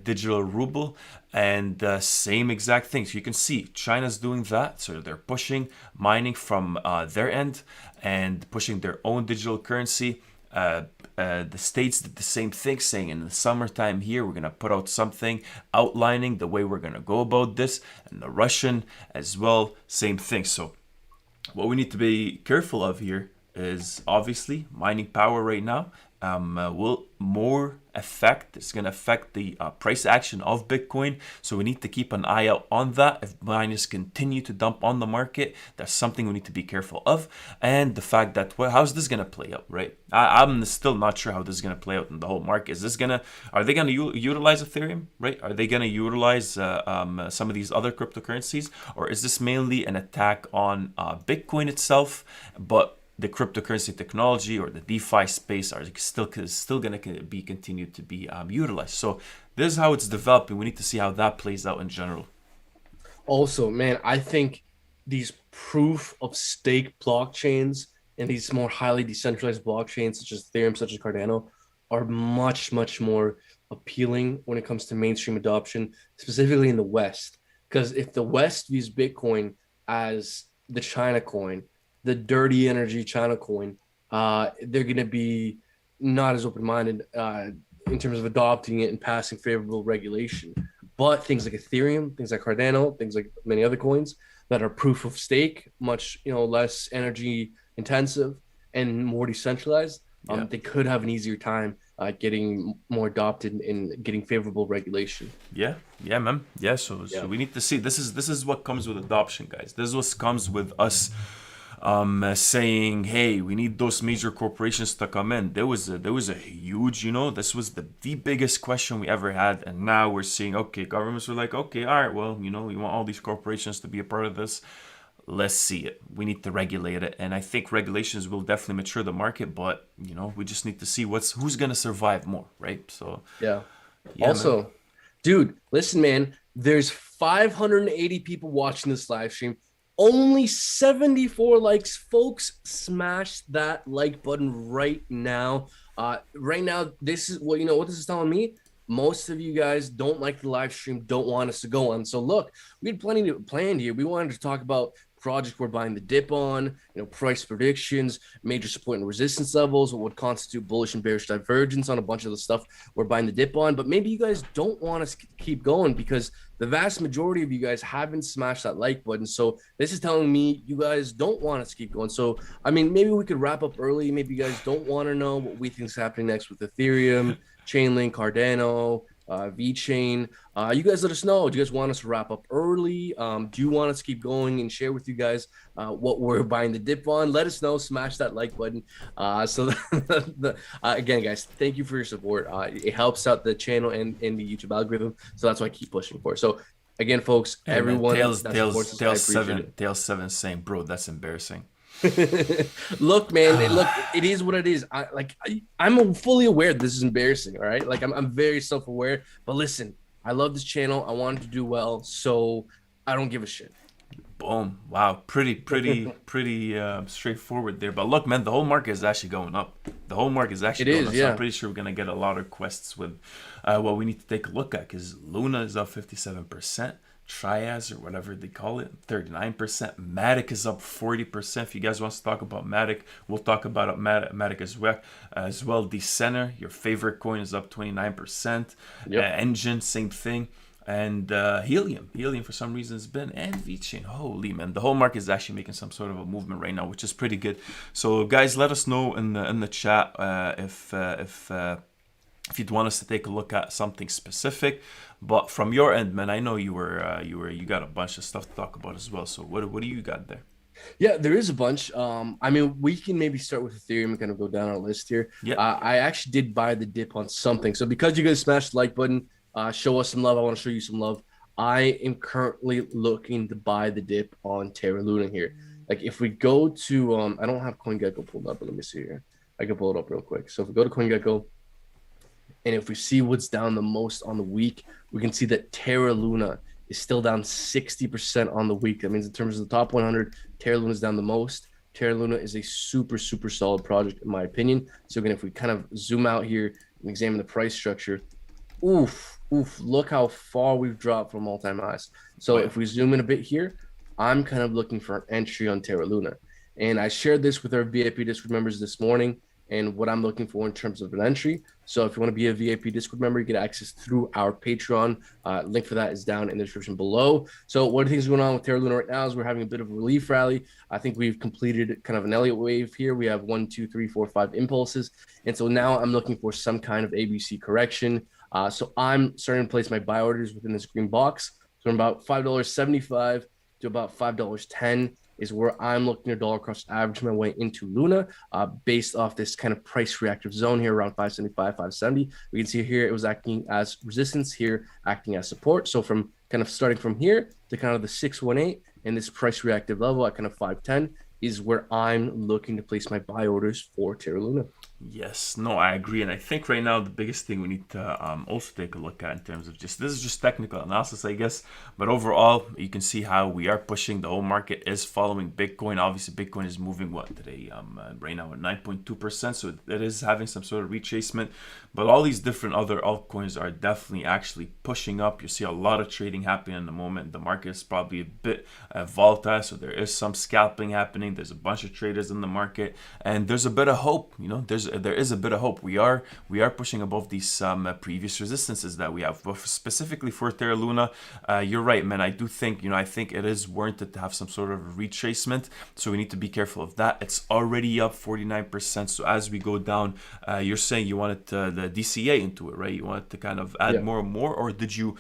digital ruble, and same exact things. You can see China's doing that, so they're pushing mining from their end and pushing their own digital currency. The States did the same thing, saying in the summertime here we're going to put out something outlining the way we're going to go about this, and the Russian as well, same thing. So what we need to be careful of here is obviously mining power right now will more effect. It's going to affect the price action of Bitcoin. So we need to keep an eye out on that. If miners continue to dump on the market, that's something we need to be careful of. And the fact that, well, how's this going to play out, right? I'm still not sure how this is going to play out in the whole market. Are they going to utilize Ethereum, right? Are they going to utilize some of these other cryptocurrencies? Or is this mainly an attack on Bitcoin itself, but the cryptocurrency technology or the DeFi space are still going to be continued to be utilized? So this is how it's developing. We need to see how that plays out in general. Also, man, I think these proof of stake blockchains and these more highly decentralized blockchains such as Ethereum, such as Cardano, are much, much more appealing when it comes to mainstream adoption, specifically in the West. Because if the West views Bitcoin as the China coin, the dirty energy China coin, they're going to be not as open-minded in terms of adopting it and passing favorable regulation. But things like Ethereum, things like Cardano, things like many other coins that are proof of stake, much less energy intensive and more decentralized, they could have an easier time getting more adopted and getting favorable regulation. Yeah, man. Yeah, so we need to see. This is what comes with adoption, guys. This is what comes with us saying, hey, we need those major corporations to come in. There was a huge, this was the biggest question we ever had, and now we're seeing, okay, governments are like, okay, all right, well, we want all these corporations to be a part of this. Let's see it. We need to regulate it, and I think regulations will definitely mature the market, but we just need to see who's gonna survive more, right? So yeah also, man. Dude, listen, man, there's 580 people watching this live stream. Only 74 likes, folks. Smash that like button right now. Right now, this is what this is telling me. Most of you guys don't like the live stream, don't want us to go on. So look, we had plenty planned here. We wanted to talk about projects we're buying the dip on, price predictions, major support and resistance levels, what would constitute bullish and bearish divergence on a bunch of the stuff we're buying the dip on. But maybe you guys don't want us to keep going because the vast majority of you guys haven't smashed that like button. So this is telling me you guys don't want us to keep going. So, I mean, maybe we could wrap up early. Maybe you guys don't want to know what we think is happening next with Ethereum, Chainlink, Cardano, Vechain. You guys let us know. Do you guys want us to wrap up early? Do you want us to keep going and share with you guys what we're buying the dip on? Let us know. Smash that like button. Again, guys, thank you for your support. It helps out the channel and the YouTube algorithm. So that's why I keep pushing for it. So again, folks, everyone Tails 7 saying, bro, that's embarrassing. Look, man, it is what it is. I'm fully aware this is embarrassing. All right, I'm very self-aware, but listen, I love this channel. I want it to do well, so I don't give a shit. Boom. Wow, pretty straightforward there. But look, man, the whole market is actually going up. The whole market is actually going up. So I'm pretty sure we're gonna get a lot of requests with what we need to take a look at, because Luna is up 57%. Trias or whatever they call it, 39%. Matic is up 40%. If you guys want to talk about Matic, we'll talk about Matic as well. The Center, your favorite coin, is up 29%. Engine, same thing. And Helium for some reason has been, and Vechain. Holy man, the whole market is actually making some sort of a movement right now, which is pretty good. So guys, let us know in the chat if you'd want us to take a look at something specific. But from your end, man, I know you got a bunch of stuff to talk about as well. So what do you got there? Yeah, there is a bunch. I mean, we can maybe start with Ethereum and kind of go down our list here. Yeah. I actually did buy the dip on something. So because you guys smashed the like button, show us some love. I want to show you some love. I am currently looking to buy the dip on Terra Luna here. Like if we go to, I don't have CoinGecko pulled up, but let me see here. I can pull it up real quick. So if we go to CoinGecko, and if we see what's down the most on the week, we can see that Terra Luna is still down 60% on the week. That means in terms of the top 100, Terra Luna is down the most. Terra Luna is a super, super solid project, in my opinion. So again, if we kind of zoom out here and examine the price structure, look how far we've dropped from all-time highs. So if we zoom in a bit here, I'm kind of looking for an entry on Terra Luna. And I shared this with our VIP Discord members this morning. and what I'm looking for in terms of an entry. So if you want to be a VIP Discord member, you get access through our Patreon. Link for that is down in the description below. So what are things going on with Terra Luna right now is we're having a bit of a relief rally. I think we've completed kind of an Elliott wave here. We have 1, 2, 3, 4, 5 impulses. And so now I'm looking for some kind of ABC correction. So I'm starting to place my buy orders within this green box. So from about $5.75 to about $5.10 is where I'm looking to dollar cost average my way into Luna, based off this kind of price reactive zone here around 575, 570. We can see here it was acting as resistance, here acting as support. So from kind of starting from here to kind of the 618 and this price reactive level at kind of 510 is where I'm looking to place my buy orders for Terra Luna. Yes, no, I agree. And I think right now the biggest thing we need to also take a look at in terms of this is just technical analysis, I guess. But overall, you can see how we are pushing. The whole market is following Bitcoin. Obviously, Bitcoin is moving what today? Right now at 9.2%. So it is having some sort of retracement. But all these different other altcoins are definitely actually pushing up. You see a lot of trading happening in the moment. The market is probably a bit volatile. So there is some scalping happening. There's a bunch of traders in the market. And there's a bit of hope, there is a bit of hope. We are pushing above these previous resistances that we have. But specifically for Terra Luna, you're right, man. I do think, I think it is warranted to have some sort of retracement. So we need to be careful of that. It's already up 49%. So as we go down, you're saying you wanted the DCA into it, right? You wanted to kind of add more and more, or did you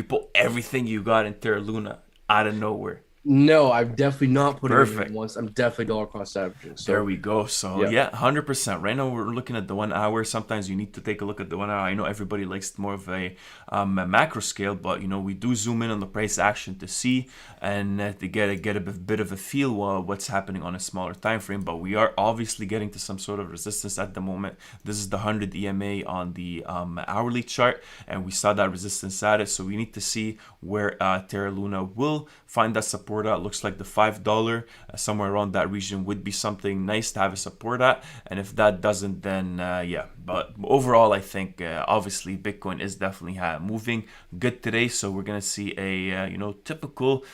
put everything you got in Terra Luna out of nowhere? No, I've definitely not put it in once. I'm definitely dollar cost averaging. So. There we go. So yeah, 100%. Right now we're looking at the 1 hour. Sometimes you need to take a look at the 1 hour. I know everybody likes more of a macro scale, but we do zoom in on the price action to see and to get a bit of a feel what's happening on a smaller time frame. But we are obviously getting to some sort of resistance at the moment. This is the 100 EMA on the hourly chart, and we saw that resistance at it. So we need to see where Terra Luna will find that support. It looks like the $5 somewhere around that region would be something nice to have a support at, and if that doesn't, then yeah. But overall, I think obviously Bitcoin is definitely moving good today, so we're gonna see a typical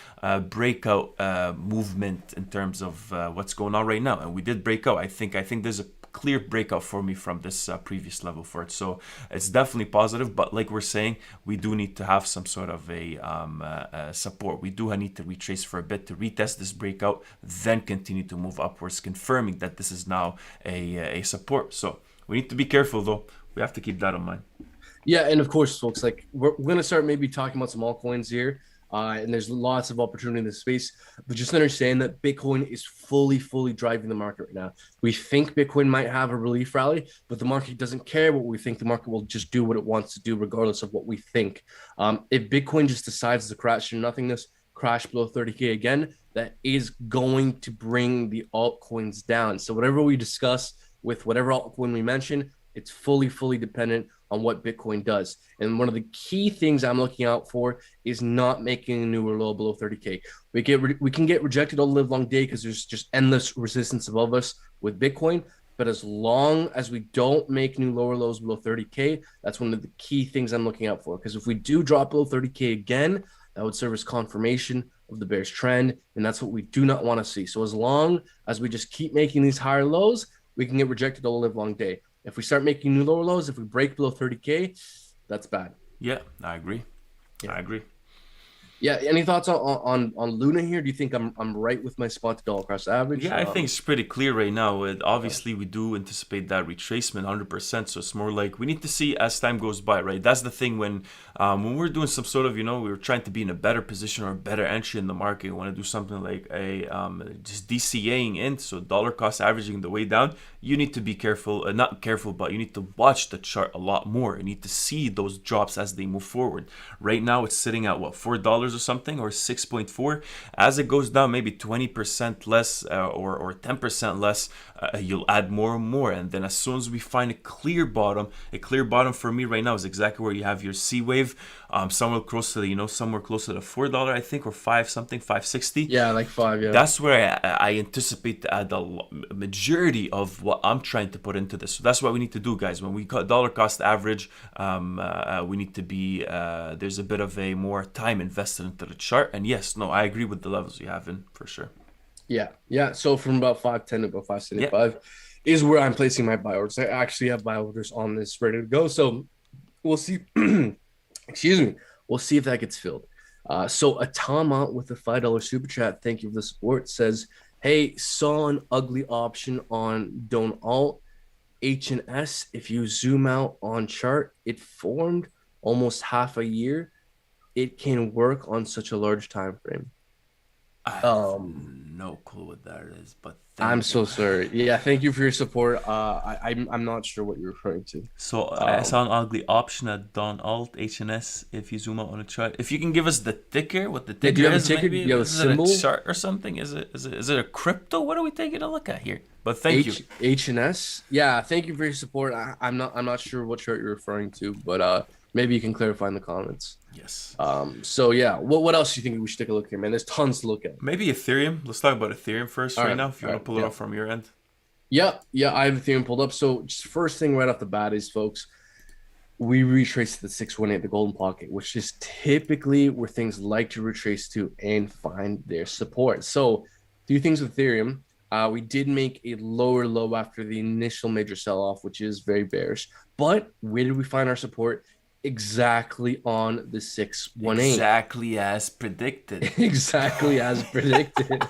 breakout movement in terms of what's going on right now, and we did break out. I think there's a clear breakout for me from this previous level for it, so it's definitely positive. But like we're saying, we do need to have some sort of a support. We do need to retrace for a bit to retest this breakout, then continue to move upwards, confirming that this is now a support. So we need to be careful, though. We have to keep that in mind. Yeah, and of course, folks, like we're gonna start maybe talking about some altcoins here. And there's lots of opportunity in this space, but just understand that Bitcoin is fully driving the market right now. We think Bitcoin might have a relief rally, but the market doesn't care what we think. The market will just do what it wants to do, regardless of what we think. If Bitcoin just decides to crash to nothingness, crash below 30K again, that is going to bring the altcoins down. So whatever we discuss with whatever altcoin we mention, it's fully dependent on what Bitcoin does. And one of the key things I'm looking out for is not making a newer low below 30K. We can get rejected all the live long day because there's just endless resistance above us with Bitcoin. But as long as we don't make new lower lows below 30K, that's one of the key things I'm looking out for. Because if we do drop below 30K again, that would serve as confirmation of the bearish trend. And that's what we do not want to see. So as long as we just keep making these higher lows, we can get rejected all the live long day. If we start making new lower lows, if we break below 30K, that's bad. Yeah, I agree. Yeah. I agree. Yeah, any thoughts on Luna here? Do you think I'm right with my spot to dollar cost average? Yeah, I think it's pretty clear right now. Obviously, we do anticipate that retracement 100%. So it's more like we need to see as time goes by, right? That's the thing when we're doing some sort of, we're trying to be in a better position or a better entry in the market. We want to do something like a just DCAing in, so dollar cost averaging the way down. You need to be careful, not careful, but you need to watch the chart a lot more. You need to see those drops as they move forward. Right now, it's sitting at what, $4 or something, or 6.4. As it goes down, maybe 20% less or 10% less, you'll add more and more. And then as soon as we find a clear bottom for me right now is exactly where you have your C wave, somewhere close to the, somewhere close to the $4, I think, or 5.60. Yeah, like 5. Yeah, that's where I anticipate to add the majority of what I'm trying to put into this. So that's what we need to do, guys. When we cut dollar cost average, we need to be there's a bit of a more time invested into the chart. And yes, no, I agree with the levels you have in for sure. Yeah. So from about 510 to about 575. is where I'm placing my buy orders. I actually have buy orders on this ready to go. So we'll see. Excuse me. We'll see if that gets filled. So Atama with a $5 super chat, thank you for the support, says, hey, saw an ugly option on Don't Alt HNS. If you zoom out on chart, it formed almost half a year. It can work on such a large time frame. I have no clue what that is, but I'm thank you. so sorry. Yeah, thank you for your support. I'm not sure what you're referring to. So I saw an ugly option at Don Alt HNS. If you zoom out on a chart, if you can give us the ticker, what the Yeah, ticker do you have a is, ticker? Do maybe you have a is it a symbol? chart or something? Is it a crypto? What are we taking a look at here? But thank you. HNS. Yeah, thank you for your support. I'm not sure what chart you're referring to, but maybe you can clarify in the comments. Yes. So yeah, what else do you think we should take a look here, man? There's tons to look at. Maybe Ethereum. Let's talk about Ethereum first All right right, now. If you all want to right, pull it yeah. up from your end. Yeah, I have Ethereum pulled up. So just first thing right off the bat is, folks, we retrace to the 618, the golden pocket, which is typically where things like to retrace to and find their support. So two things with Ethereum. We did make a lower low after the initial major sell-off, which is very bearish. But where did we find our support? Exactly on the 618. Exactly as predicted. Exactly as predicted.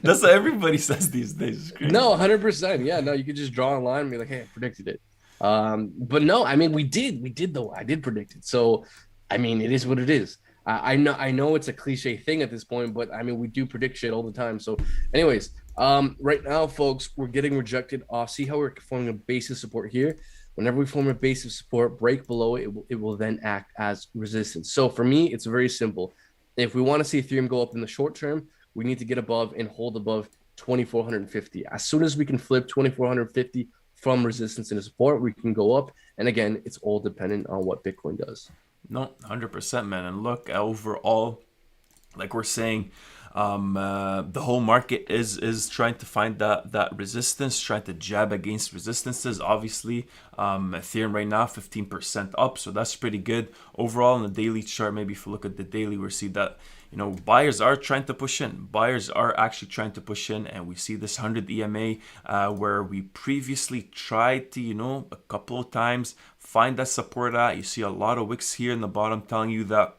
That's what everybody says these days. No, 100%. Yeah, no, you could just draw a line and be like, hey, I predicted it. But no, I mean, we did though. I did predict it. So, I mean, it is what it is. I know it's a cliche thing at this point, but I mean, we do predict shit all the time. So, anyways, right now, folks, we're getting rejected off. See how we're forming a base of support here. Whenever we form a base of support, break below it, it will then act as resistance. So for me, it's very simple. If we want to see Ethereum go up in the short term, we need to get above and hold above 2,450. As soon as we can flip 2,450 from resistance into support, we can go up. And again, it's all dependent on what Bitcoin does. No, 100%, man. And look, overall, like we're saying, the whole market is trying to find that resistance, trying to jab against resistances. Obviously, Ethereum right now 15% up, so that's pretty good overall. On the daily chart, maybe if you look at the daily, we see that buyers are trying to push in. Buyers are actually trying to push in, and we see this 100 EMA where we previously tried to a couple of times find that support at. You see a lot of wicks here in the bottom telling you that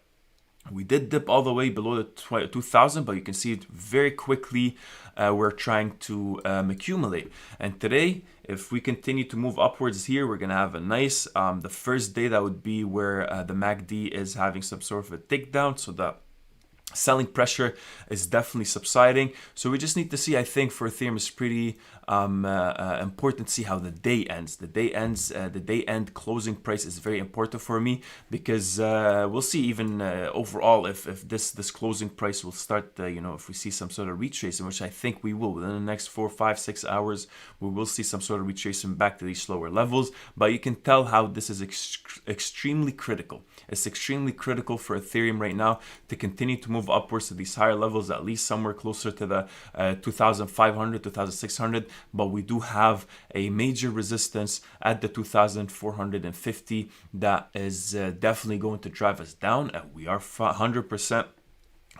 we did dip all the way below the 2000, but you can see it very quickly. We're trying to accumulate. And today, if we continue to move upwards here, we're going to have a nice, the first day that would be where the MACD is having some sort of a takedown, so that selling pressure is definitely subsiding. So we just need to see, I think for Ethereum it's pretty important to see how the day ends. The day end closing price is very important for me, because we'll see even overall if this closing price will start, if we see some sort of retracing, which I think we will within the next 4, 5, 6 hours, we will see some sort of retracing back to these lower levels. But you can tell how this is extremely critical. It's extremely critical for Ethereum right now to continue to move upwards to these higher levels, at least somewhere closer to the 2,500, 2,600. But we do have a major resistance at the 2,450 that is definitely going to drive us down, and we are 100%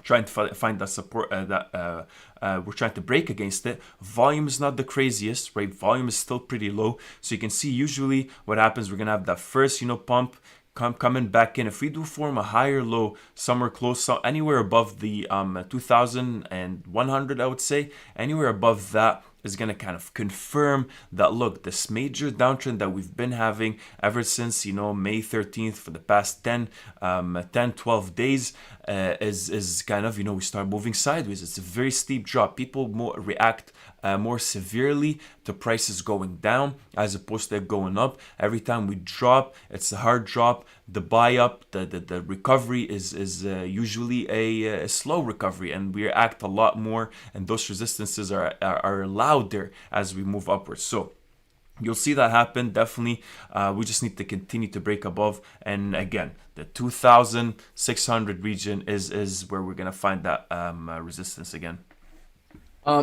trying to find that support we're trying to break against it. Volume is not the craziest, right? Volume is still pretty low. So you can see usually what happens, we're gonna have that first pump coming back in. If we do form a higher low somewhere close, so anywhere above the 2,100, I would say, anywhere above that is going to kind of confirm that, look, this major downtrend that we've been having ever since May 13th for the past 10 12 days is kind of we start moving sideways. It's a very steep drop. People react more severely to prices going down as opposed to going up. Every time we drop, it's a hard drop. The buy up, the recovery is usually a slow recovery, and we react a lot more, and those resistances are louder as we move upwards. So you'll see that happen, definitely. We just need to continue to break above, and again, the 2,600 region is where we're gonna find that resistance again.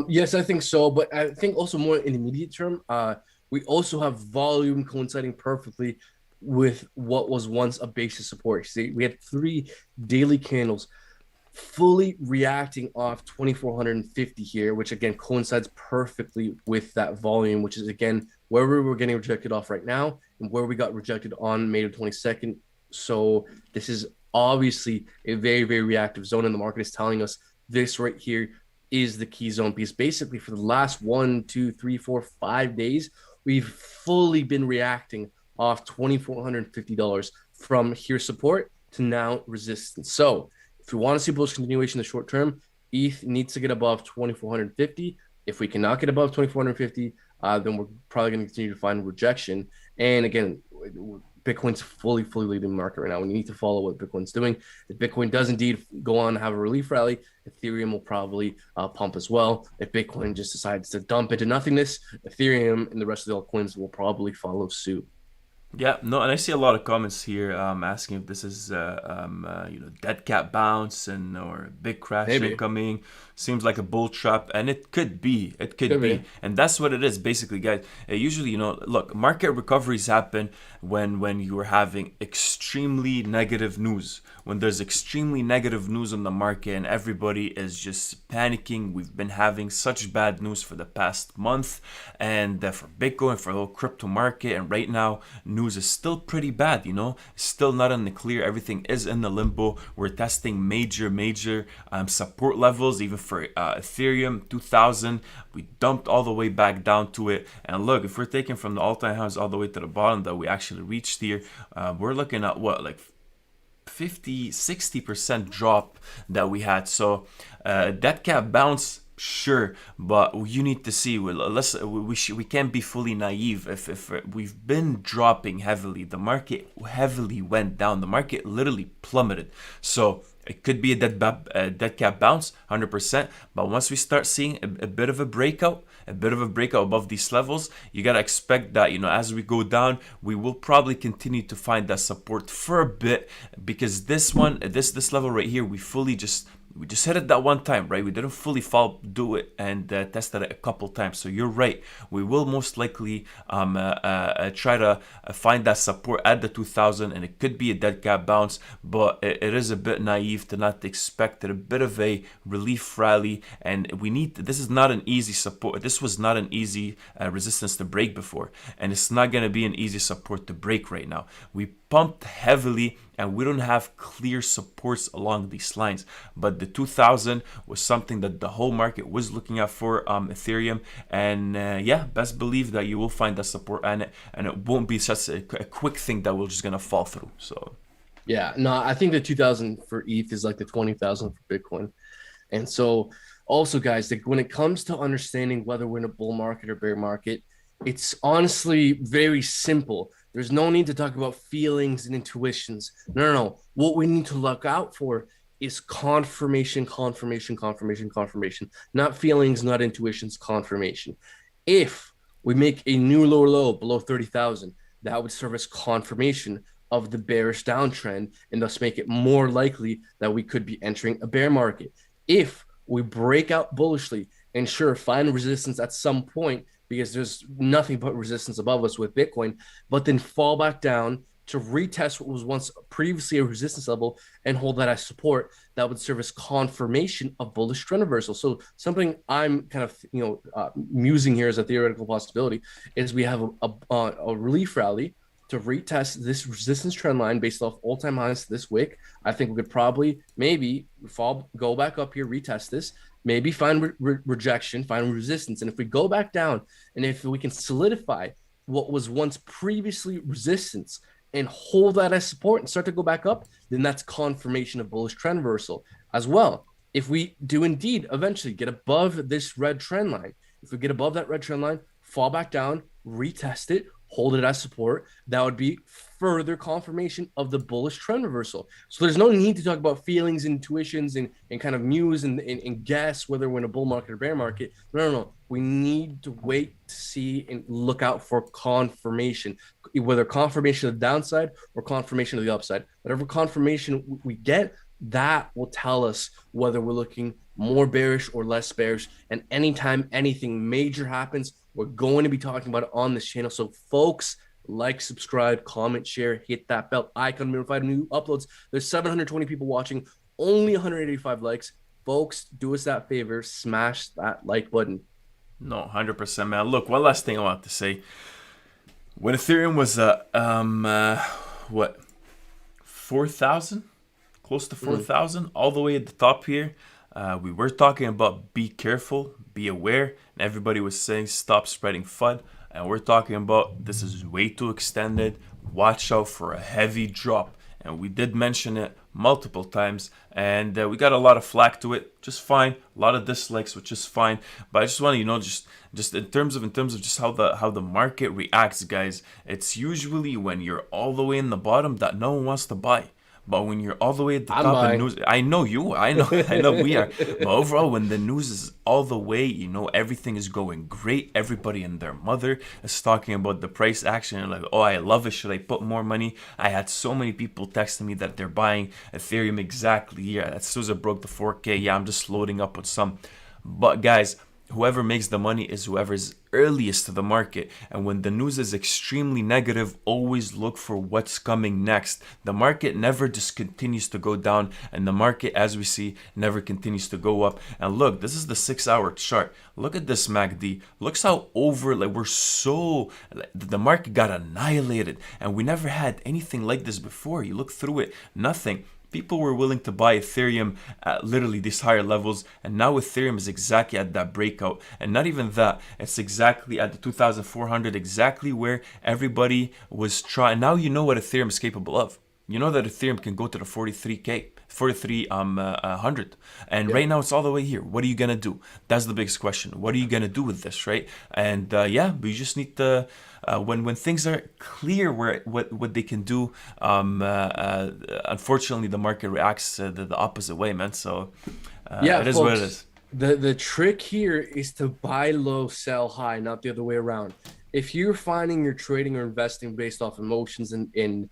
Yes, I think so, but I think also more in the immediate term, we also have volume coinciding perfectly with what was once a base of support. See, we had 3 daily candles fully reacting off 2450 here, which again coincides perfectly with that volume, which is again where we were getting rejected off right now and where we got rejected on May 22nd. So this is obviously a very, very reactive zone, and the market is telling us this right here is the key zone piece. Basically, for the last 1, 2, 3, 4, 5 days, we've fully been reacting off $2,450 from here support to now resistance. So if we want to see bullish continuation in the short term, ETH needs to get above 2,450. If we cannot get above 2,450, then we're probably going to continue to find rejection. And again, Bitcoin's fully leading the market right now. We need to follow what Bitcoin's doing. If Bitcoin does indeed go on and have a relief rally, Ethereum will probably pump as well. If Bitcoin just decides to dump into nothingness, Ethereum and the rest of the altcoins will probably follow suit. Yeah, no, and I see a lot of comments here asking if this is dead cat bounce and or big crash incoming. Seems like a bull trap, and it could be. It could be, and that's what it is basically, guys. Usually, look, market recoveries happen when you are having extremely negative news. When there's extremely negative news on the market and everybody is just panicking. We've been having such bad news for the past month, and for Bitcoin, for the whole crypto market, and right now news is still pretty bad, still not in the clear. Everything is in the limbo. We're testing major support levels, even for Ethereum 2000. We dumped all the way back down to it, and look, if we're taking from the all-time highs all the way to the bottom that we actually reached here, we're looking at what, like 50-60% drop that we had. So that cat bounce, sure, but you need to see. We can't be fully naive. If we've been dropping heavily, the market heavily went down. The market literally plummeted. So it could be a dead cat bounce, 100%. But once we start seeing a bit of a breakout above these levels, you gotta expect that as we go down, we will probably continue to find that support for a bit, because this level right here, we just hit it that one time, right? We didn't fully do it and tested it a couple times. So you're right. We will most likely try to find that support at the 2000, and it could be a dead cat bounce, but it is a bit naive to not expect a bit of a relief rally. And this is not an easy support. This was not an easy resistance to break before, and it's not going to be an easy support to break right now. We pumped heavily, and we don't have clear supports along these lines, but the 2000 was something that the whole market was looking at for Ethereum, and best believe that you will find that support and it won't be such a quick thing that we're just gonna fall through. So I think the 2000 for ETH is like the 20,000 for Bitcoin. And so also, guys, when it comes to understanding whether we're in a bull market or bear market, it's honestly very simple. There's no need to talk about feelings and intuitions. No. What we need to look out for is confirmation. Not feelings, not intuitions, confirmation. If we make a new lower low below 30,000, that would serve as confirmation of the bearish downtrend, and thus make it more likely that we could be entering a bear market. If we break out bullishly and find resistance at some point, because there's nothing but resistance above us with Bitcoin, but then fall back down to retest what was once previously a resistance level and hold that as support, that would serve as confirmation of bullish trend reversal. So something I'm kind of musing here as a theoretical possibility is we have a relief rally to retest this resistance trend line based off all-time highs this week. I think we could probably maybe go back up here, retest this, maybe find rejection, find resistance. And if we go back down, and if we can solidify what was once previously resistance and hold that as support and start to go back up, then that's confirmation of bullish trend reversal as well. If we do indeed eventually get above this red trend line, if we get above that red trend line, fall back down, retest it, hold it as support, that would be further confirmation of the bullish trend reversal. So there's no need to talk about feelings, intuitions, and kind of muse and guess whether we're in a bull market or bear market. No. We need to wait to see and look out for confirmation, whether confirmation of the downside or confirmation of the upside. Whatever confirmation we get, that will tell us whether we're looking more bearish or less bearish. And anytime anything major happens, we're going to be talking about it on this channel. So folks, like, subscribe, comment, share, hit that bell icon, notified new uploads. There's 720 people watching Only 185 likes. Folks, do us that favor, smash that like button. No, 100%, man. Look, one last thing I want to say. When Ethereum was what, 4,000, close to 4,000, all the way at the top here, we were talking about be careful, be aware, and everybody was saying stop spreading FUD. And we're talking about this is way too extended. Watch out for a heavy drop. And we did mention it multiple times, and we got a lot of flack to it. Just fine, a lot of dislikes, which is fine. But I just want to, just in terms of just how the market reacts, guys. It's usually when you're all the way in the bottom that no one wants to buy. But when you're all the way at the top of news, I know you, I know we are. But overall, when the news is all the way, everything is going great. Everybody and their mother is talking about the price action. And like, oh, I love it. Should I put more money? I had so many people texting me that they're buying Ethereum exactly. Yeah, as soon as it broke the 4K, yeah, I'm just loading up with some. But guys, whoever makes the money is whoever's earliest to the market. And when the news is extremely negative, always look for what's coming next. The market never just continues to go down, and the market, as we see, never continues to go up. And look, this is the 6-hour chart. Look at this MACD. Looks how the market got annihilated, and we never had anything like this before. You look through it, nothing. People were willing to buy Ethereum at literally these higher levels, and now Ethereum is exactly at that breakout. And not even that, it's exactly at the 2,400, exactly where everybody was trying. Now you know what Ethereum is capable of. You know that Ethereum can go to the 43K, 4,300. And right now it's all the way here. What are you going to do? That's the biggest question. What are you going to do with this, right? And we just need to, when things are clear what they can do, unfortunately the market reacts the opposite way, man. So it is, folks, what it is. The trick here is to buy low, sell high, not the other way around. If you're finding you're trading or investing based off emotions and in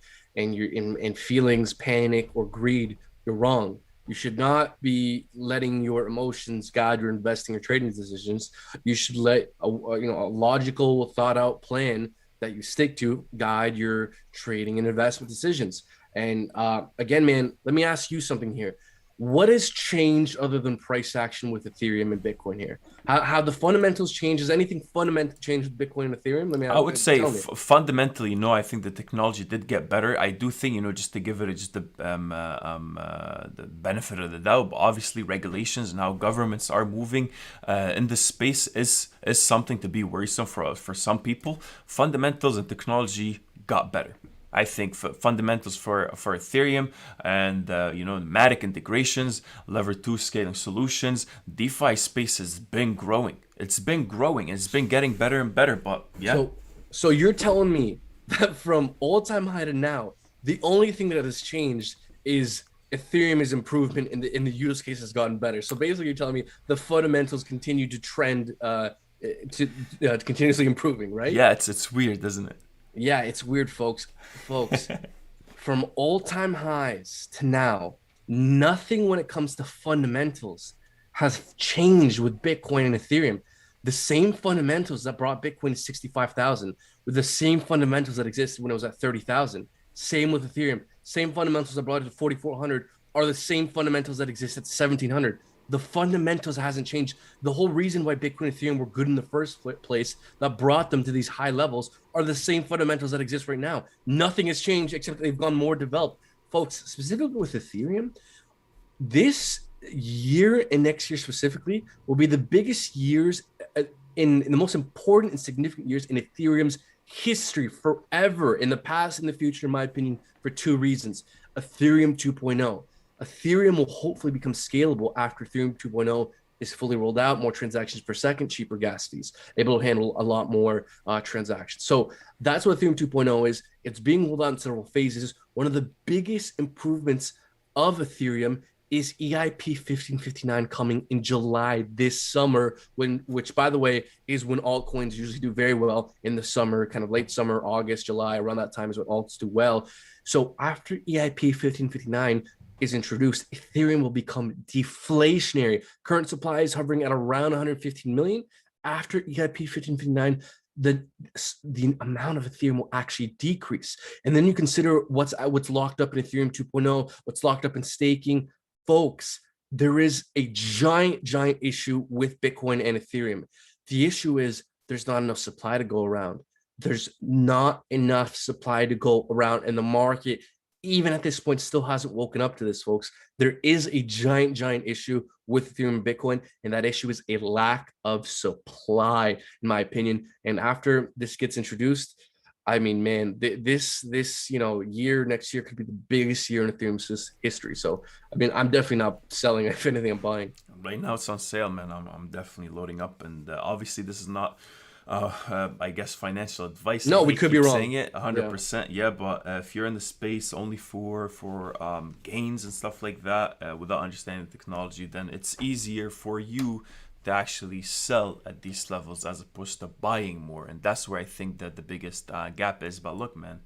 feelings, panic, or greed, you're wrong. You should not be letting your emotions guide your investing or trading decisions. You should let a logical, thought out plan that you stick to guide your trading and investment decisions. And again, man, let me ask you something here. What has changed other than price action with Ethereum and Bitcoin here? How the fundamentals change? Has anything fundamental changed with Bitcoin and Ethereum? I would say fundamentally, no. I think the technology did get better. I do think, just to give it just the benefit of the doubt, but obviously regulations and how governments are moving in this space is something to be worrisome for some people. Fundamentals and technology got better. I think fundamentals for Ethereum and Matic integrations, level 2 scaling solutions, DeFi space has been growing. It's been growing. It's been getting better and better. But yeah. So you're telling me that from all-time high to now, the only thing that has changed is Ethereum's improvement in the use case has gotten better. So basically, you're telling me the fundamentals continue to trend to continuously improving, right? Yeah, it's weird, isn't it? Yeah, it's weird, folks. From all-time highs to now, nothing when it comes to fundamentals has changed with Bitcoin and Ethereum. The same fundamentals that brought Bitcoin to 65,000 were the same fundamentals that existed when it was at 30,000. Same with Ethereum. Same fundamentals that brought it to 4,400 are the same fundamentals that exist at 1,700. The fundamentals hasn't changed. The whole reason why Bitcoin and Ethereum were good in the first place that brought them to these high levels are the same fundamentals that exist right now. Nothing has changed except they've gone more developed. Folks, specifically with Ethereum, this year and next year specifically will be the biggest years in the most important and significant years in Ethereum's history forever, in the past and the future, in my opinion, for two reasons. Ethereum 2.0. Ethereum will hopefully become scalable after Ethereum 2.0 is fully rolled out, more transactions per second, cheaper gas fees, able to handle a lot more transactions. So that's what Ethereum 2.0 is. It's being rolled out in several phases. One of the biggest improvements of Ethereum is EIP 1559 coming in July this summer, which by the way is when altcoins usually do very well in the summer, kind of late summer, August, July, around that time is when alts do well. So after EIP 1559 is introduced, Ethereum will become deflationary. Current supply is hovering at around 115 million. After EIP 1559, the amount of Ethereum will actually decrease. And then you consider what's locked up in Ethereum 2.0, what's locked up in staking. folks, there is a giant issue with Bitcoin and Ethereum. The issue is there's not enough supply to go around. There's not enough supply to go around, and the market, even at this point, still hasn't woken up to this, folks. There is a giant issue with Ethereum and Bitcoin, and that issue is a lack of supply, in my opinion. And after this gets introduced, I mean, man, this year, next year could be the biggest year in Ethereum's history. So, I mean, I'm definitely not selling. If anything, I'm buying. Right now it's on sale, man. I'm definitely loading up, and obviously this is not, I guess, financial advice. No, I we hate could be keep wrong. saying it 100%. Yeah, but if you're in the space only for gains and stuff like that, without understanding the technology, then it's easier for you to actually sell at these levels as opposed to buying more, and that's where I think that the biggest gap is. But look, man,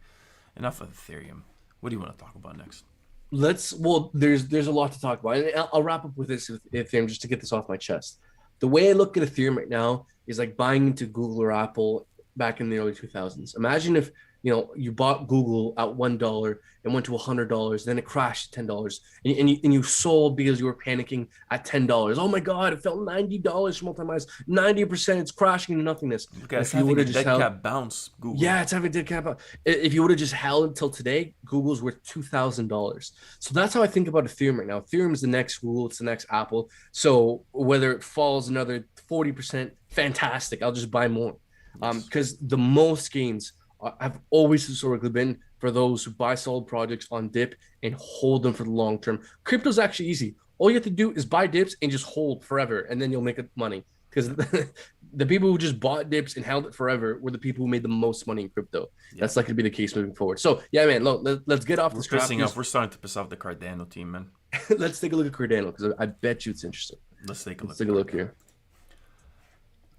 enough of Ethereum. What do you want to talk about next? There's a lot to talk about, and I'll wrap up with this with Ethereum just to get this off my chest. The way I look at Ethereum right now is like buying into Google or Apple back in the early 2000s. Imagine if you bought Google at $1 and went to $100, then it crashed to $10, and you sold because you were panicking at $10. Oh my God, it fell $90 from all-time highs, 90%. It's crashing into nothingness. Okay, it's having a dead cat bounce, Google. Yeah, it's having a dead cat bounce. If you would have just held until today, Google's worth $2,000. So that's how I think about Ethereum right now. Ethereum is the next Google, it's the next Apple. So whether it falls another 40%, fantastic. I'll just buy more. Because the most gains have always historically been for those who buy solid projects on dip and hold them for the long term. Crypto's actually easy. All you have to do is buy dips and just hold forever, and then you'll make money. Because the people who just bought dips and held it forever were the people who made the most money in crypto. Yeah. That's likely to be the case moving forward. So yeah, man, look, let's get off this. We're starting to piss off the Cardano team, man. Let's take a look at Cardano, because I bet you it's interesting. Let's take a look here.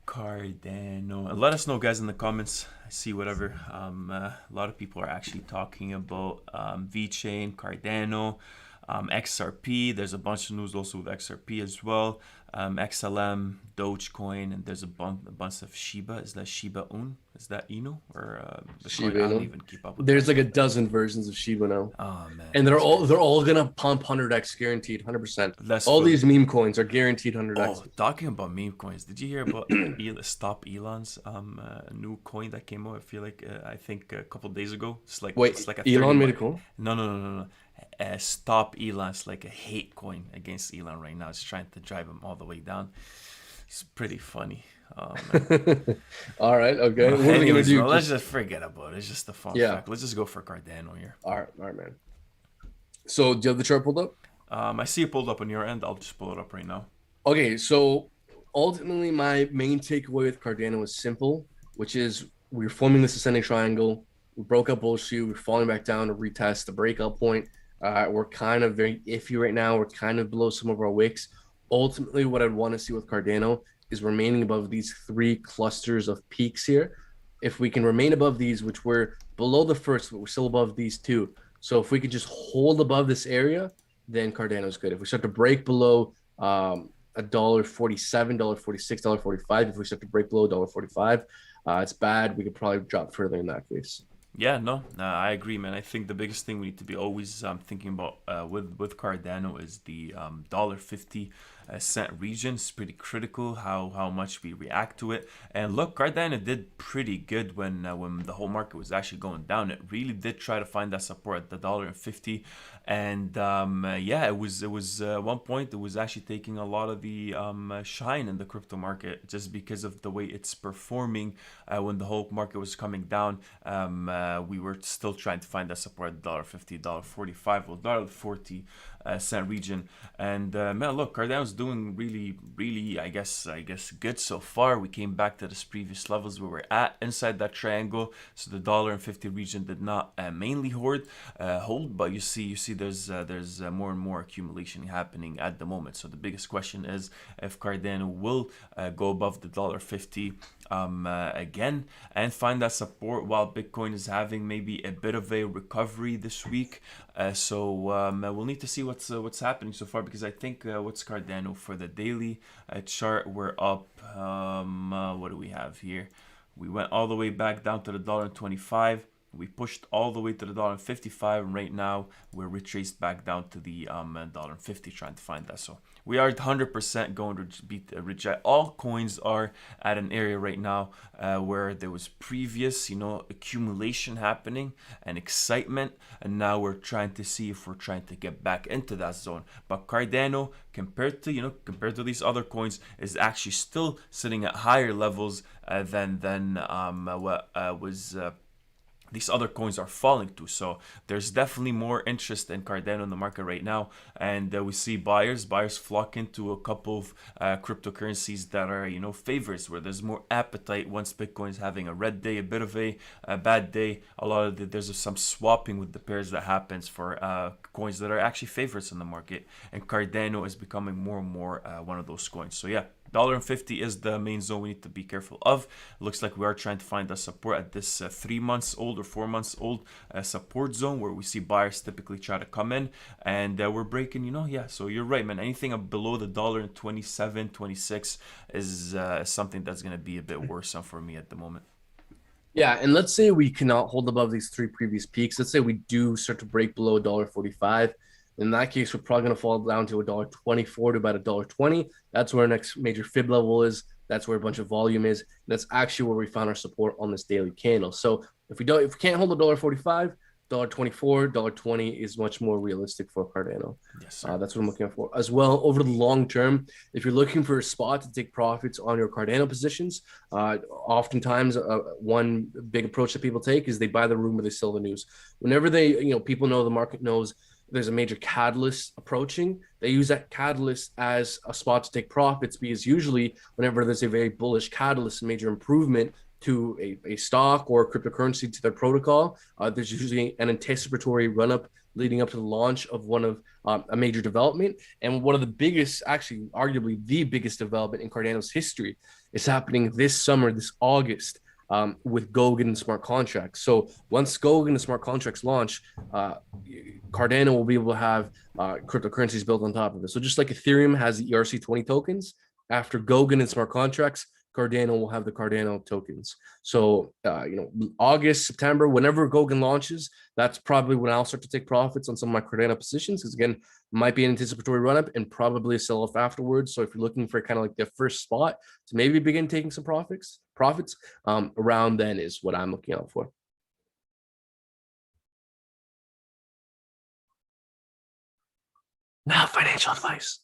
Cardano. Let us know, guys, in the comments. I see whatever. A lot of people are actually talking about Vechain, Cardano, XRP. There's a bunch of news also with XRP as well. XLM, Dogecoin, and there's a bunch of Shiba. Is that Shiba Un? Is that Inu? Or Shiba I don't even keep up with There's like a dozen versions of Shiba now. Oh man. And they're all gonna pump 100x guaranteed, 100%. All these meme coins are guaranteed 100x. Oh, talking about meme coins, did you hear about Stop Elon's new coin that came out? I feel like I think a couple days ago. It's like a Elon made a coin? No. Stop Elon. It's like a hate coin against Elon right now. It's trying to drive him all the way down. It's pretty funny. Oh, all right, okay. What are we gonna do? Let's just forget about it. It's just a fun fact. Let's just go for Cardano here. All right, man. So do you have the chart pulled up? I see it pulled up on your end. I'll just pull it up right now. Okay, so ultimately my main takeaway with Cardano is simple, which is we're forming this ascending triangle. We broke up bullshit. We're falling back down to retest the breakout point. We're kind of very iffy right now. We're kind of below some of our wicks. Ultimately, what I'd want to see with Cardano is remaining above these three clusters of peaks here. If we can remain above these, which we're below the first, but we're still above these two. So if we could just hold above this area, then Cardano is good. If we start to break below $1.47, $1.46, $1.45, if we start to break below $1.45, it's bad. We could probably drop further in that case. Yeah, no, I agree, man. I think the biggest thing we need to be always thinking about with Cardano is the $1.50 region. It's pretty critical how much we react to it. And look, Cardano did pretty good when the whole market was actually going down. It really did try to find that support at the $1.50, and it was at one point it was actually taking a lot of the shine in the crypto market just because of the way it's performing when the whole market was coming down. We were still trying to find that support at $1.50, $1.45, or $1.40 cent region. And man, look, Cardano's doing really, I guess good so far. We came back to this previous levels where we're at inside that triangle. So the $1.50 region did not mainly hold, but you see there's more and more accumulation happening at the moment. So the biggest question is if Cardano will go above the $1.50 again and find that support while Bitcoin is having maybe a bit of a recovery this week. So we'll need to see what's happening so far, because I think what's Cardano for the daily chart, we're up. What do we have here? We went all the way back down to the $1.25. We pushed all the way to the $1.55, and right now we're retraced back down to the $1.50, trying to find that. So we are 100% going to beat reject. All coins are at an area right now where there was previous, accumulation happening and excitement, and now we're trying to see if we're trying to get back into that zone. But Cardano, compared to these other coins, is actually still sitting at higher levels than what was these other coins are falling to. So there's definitely more interest in Cardano in the market right now, and we see buyers flock into a couple of cryptocurrencies that are favorites, where there's more appetite once Bitcoin is having a red day, a bit of a bad day. There's some swapping with the pairs that happens for coins that are actually favorites in the market, and Cardano is becoming more and more one of those coins. So yeah, $1.50 is the main zone we need to be careful of. It looks like we are trying to find a support at this 3 months old or 4 months old support zone, where we see buyers typically try to come in, and we're breaking, so you're right, man. Anything below the $1.27, 26 is something that's going to be a bit worrisome for me at the moment. Yeah, and let's say we cannot hold above these 3 previous peaks. Let's say we do start to break below $1.45. In that case, we're probably going to fall down to $1.24 to about $1.20. That's where our next major fib level is. That's where a bunch of volume is. And that's actually where we found our support on this daily candle. So if we can't hold $1.45, $1.24, $1.20 is much more realistic for Cardano. Yes, sir. That's what I'm looking for. As well, over the long term, if you're looking for a spot to take profits on your Cardano positions, oftentimes one big approach that people take is they buy the rumor, they sell the news. Whenever people know, the market knows there's a major catalyst approaching, they use that catalyst as a spot to take profits, because usually whenever there's a very bullish catalyst, a major improvement to a stock or a cryptocurrency to their protocol, there's usually an anticipatory run-up leading up to the launch of one of a major development. And one of the biggest, actually arguably the biggest development in Cardano's history is happening this summer, this August, with Goguen and smart contracts. So once Goguen and smart contracts launch, Cardano will be able to have cryptocurrencies built on top of it. So just like Ethereum has the ERC20 tokens, after Goguen and smart contracts, Cardano will have the Cardano tokens. So, August, September, whenever Goguen launches, that's probably when I'll start to take profits on some of my Cardano positions. Because again, might be an anticipatory run-up and probably a sell-off afterwards. So if you're looking for kind of like the first spot to maybe begin taking some profits, around then is what I'm looking out for. Not financial advice.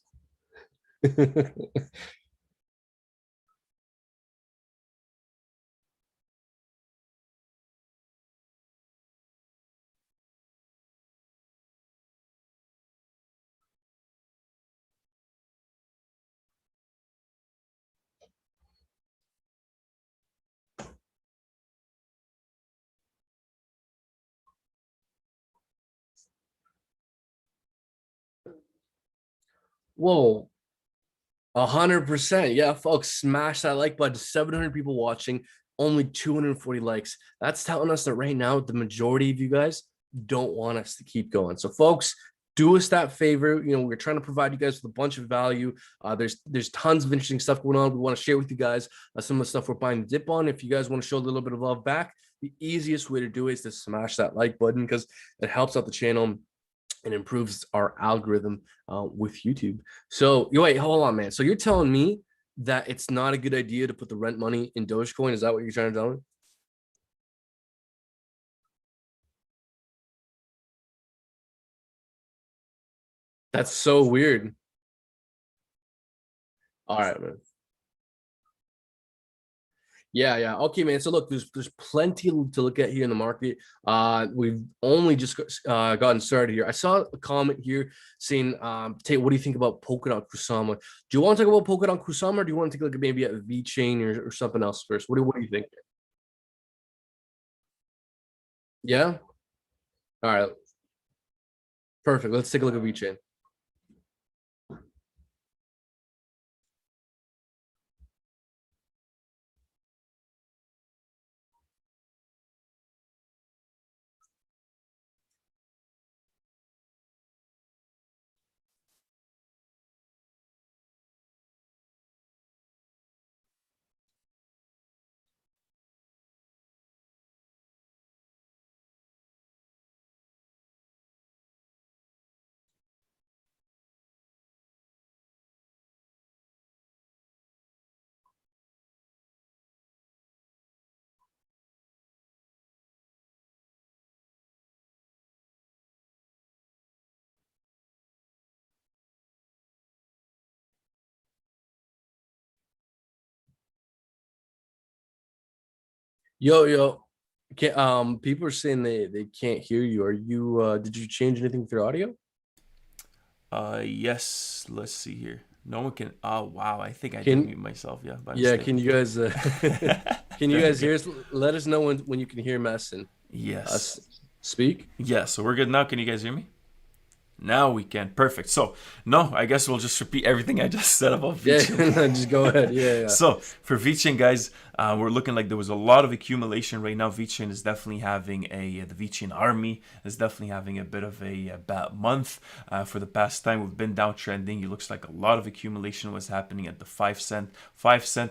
Whoa. 100%. Yeah, folks, smash that like button. 700 people watching, only 240 likes. That's telling us that right now, the majority of you guys don't want us to keep going. So, folks, do us that favor. We're trying to provide you guys with a bunch of value. There's tons of interesting stuff going on. We want to share with you guys some of the stuff we're buying the dip on. If you guys want to show a little bit of love back, the easiest way to do it is to smash that like button, because it helps out the channel and improves our algorithm with YouTube. So wait, hold on, man. So you're telling me that it's not a good idea to put the rent money in Dogecoin? Is that what you're trying to tell me? That's so weird. All right, man. Yeah. Okay, man. So look, there's plenty to look at here in the market. We've only just gotten started here. I saw a comment here saying, "Tay, what do you think about Polkadot Kusama? Do you want to talk about Polkadot Kusama, or do you want to take like maybe a Vechain or something else first? What do you think?" Yeah. All right. Perfect. Let's take a look at Vechain. Yo, people are saying they can't hear you. Are you did you change anything with your audio? Yes. Let's see here. No one can. Oh wow, I think I did Can mute myself. Yeah, by Yeah, mistake. can you guys can you There we guys go. hear us? Let us know when you can hear Messin. Yes. Us speak. Yeah. So we're good now. Can you guys hear me? Now we can. Perfect. So, no, I guess we'll just repeat everything I just said about Yeah, Vechain. just go ahead. Yeah. So, for Vechain, guys, we're looking like there was a lot of accumulation right now. Vechain is definitely having the Vechain army is definitely having a bit of a bad month. For the past time, we've been downtrending. It looks like a lot of accumulation was happening at the 5 cent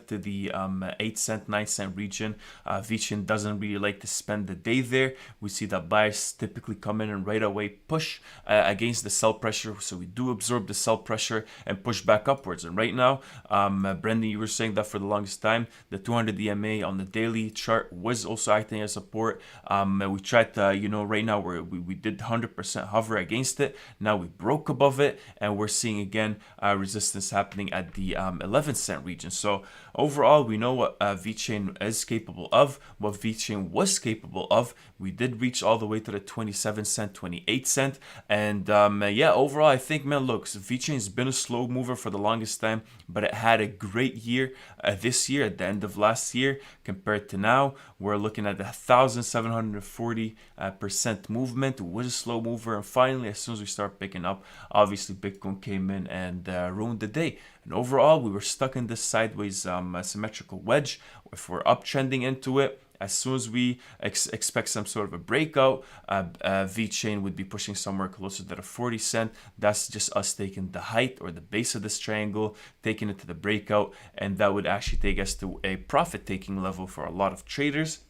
to the 8 cent, 9 cent region. Vechain doesn't really like to spend the day there. We see that buyers typically come in and right away push against the sell pressure, so we do absorb the sell pressure and push back upwards. And right now, Brendan, you were saying that for the longest time, the 200 EMA on the daily chart was also acting as support. We tried to, right now we did 100% hover against it. Now we broke above it, and we're seeing again resistance happening at the 11 cent region. So overall, we know what Vechain is capable of, what Vechain was capable of. We did reach all the way to the 27 cent, 28 cent, and yeah, overall, I think, man, look, Vechain's been a slow mover for the longest time, but it had a great year this year at the end of last year compared to now. We're looking at 1,740% movement. It was a slow mover, and finally, as soon as we start picking up, obviously, Bitcoin came in and ruined the day. And overall, we were stuck in this sideways symmetrical wedge. If we're uptrending into it, as soon as we expect some sort of a breakout, Vechain would be pushing somewhere closer to the 40 cent. That's just us taking the height or the base of this triangle, taking it to the breakout, and that would actually take us to a profit-taking level for a lot of traders.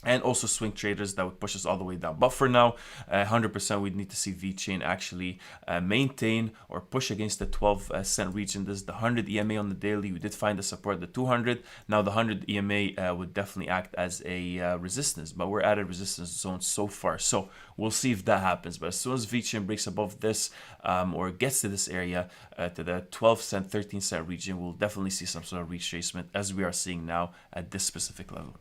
And also swing traders that would push us all the way down. But for now, 100% we'd need to see Vechain actually maintain or push against the 12 cent region. This is the 100 EMA on the daily. We did find the support at the 200. Now the 100 EMA would definitely act as a resistance, but we're at a resistance zone so far. So we'll see if that happens. But as soon as Vechain breaks above this or gets to this area, to the 12 cent, 13 cent region, we'll definitely see some sort of retracement as we are seeing now at this specific level.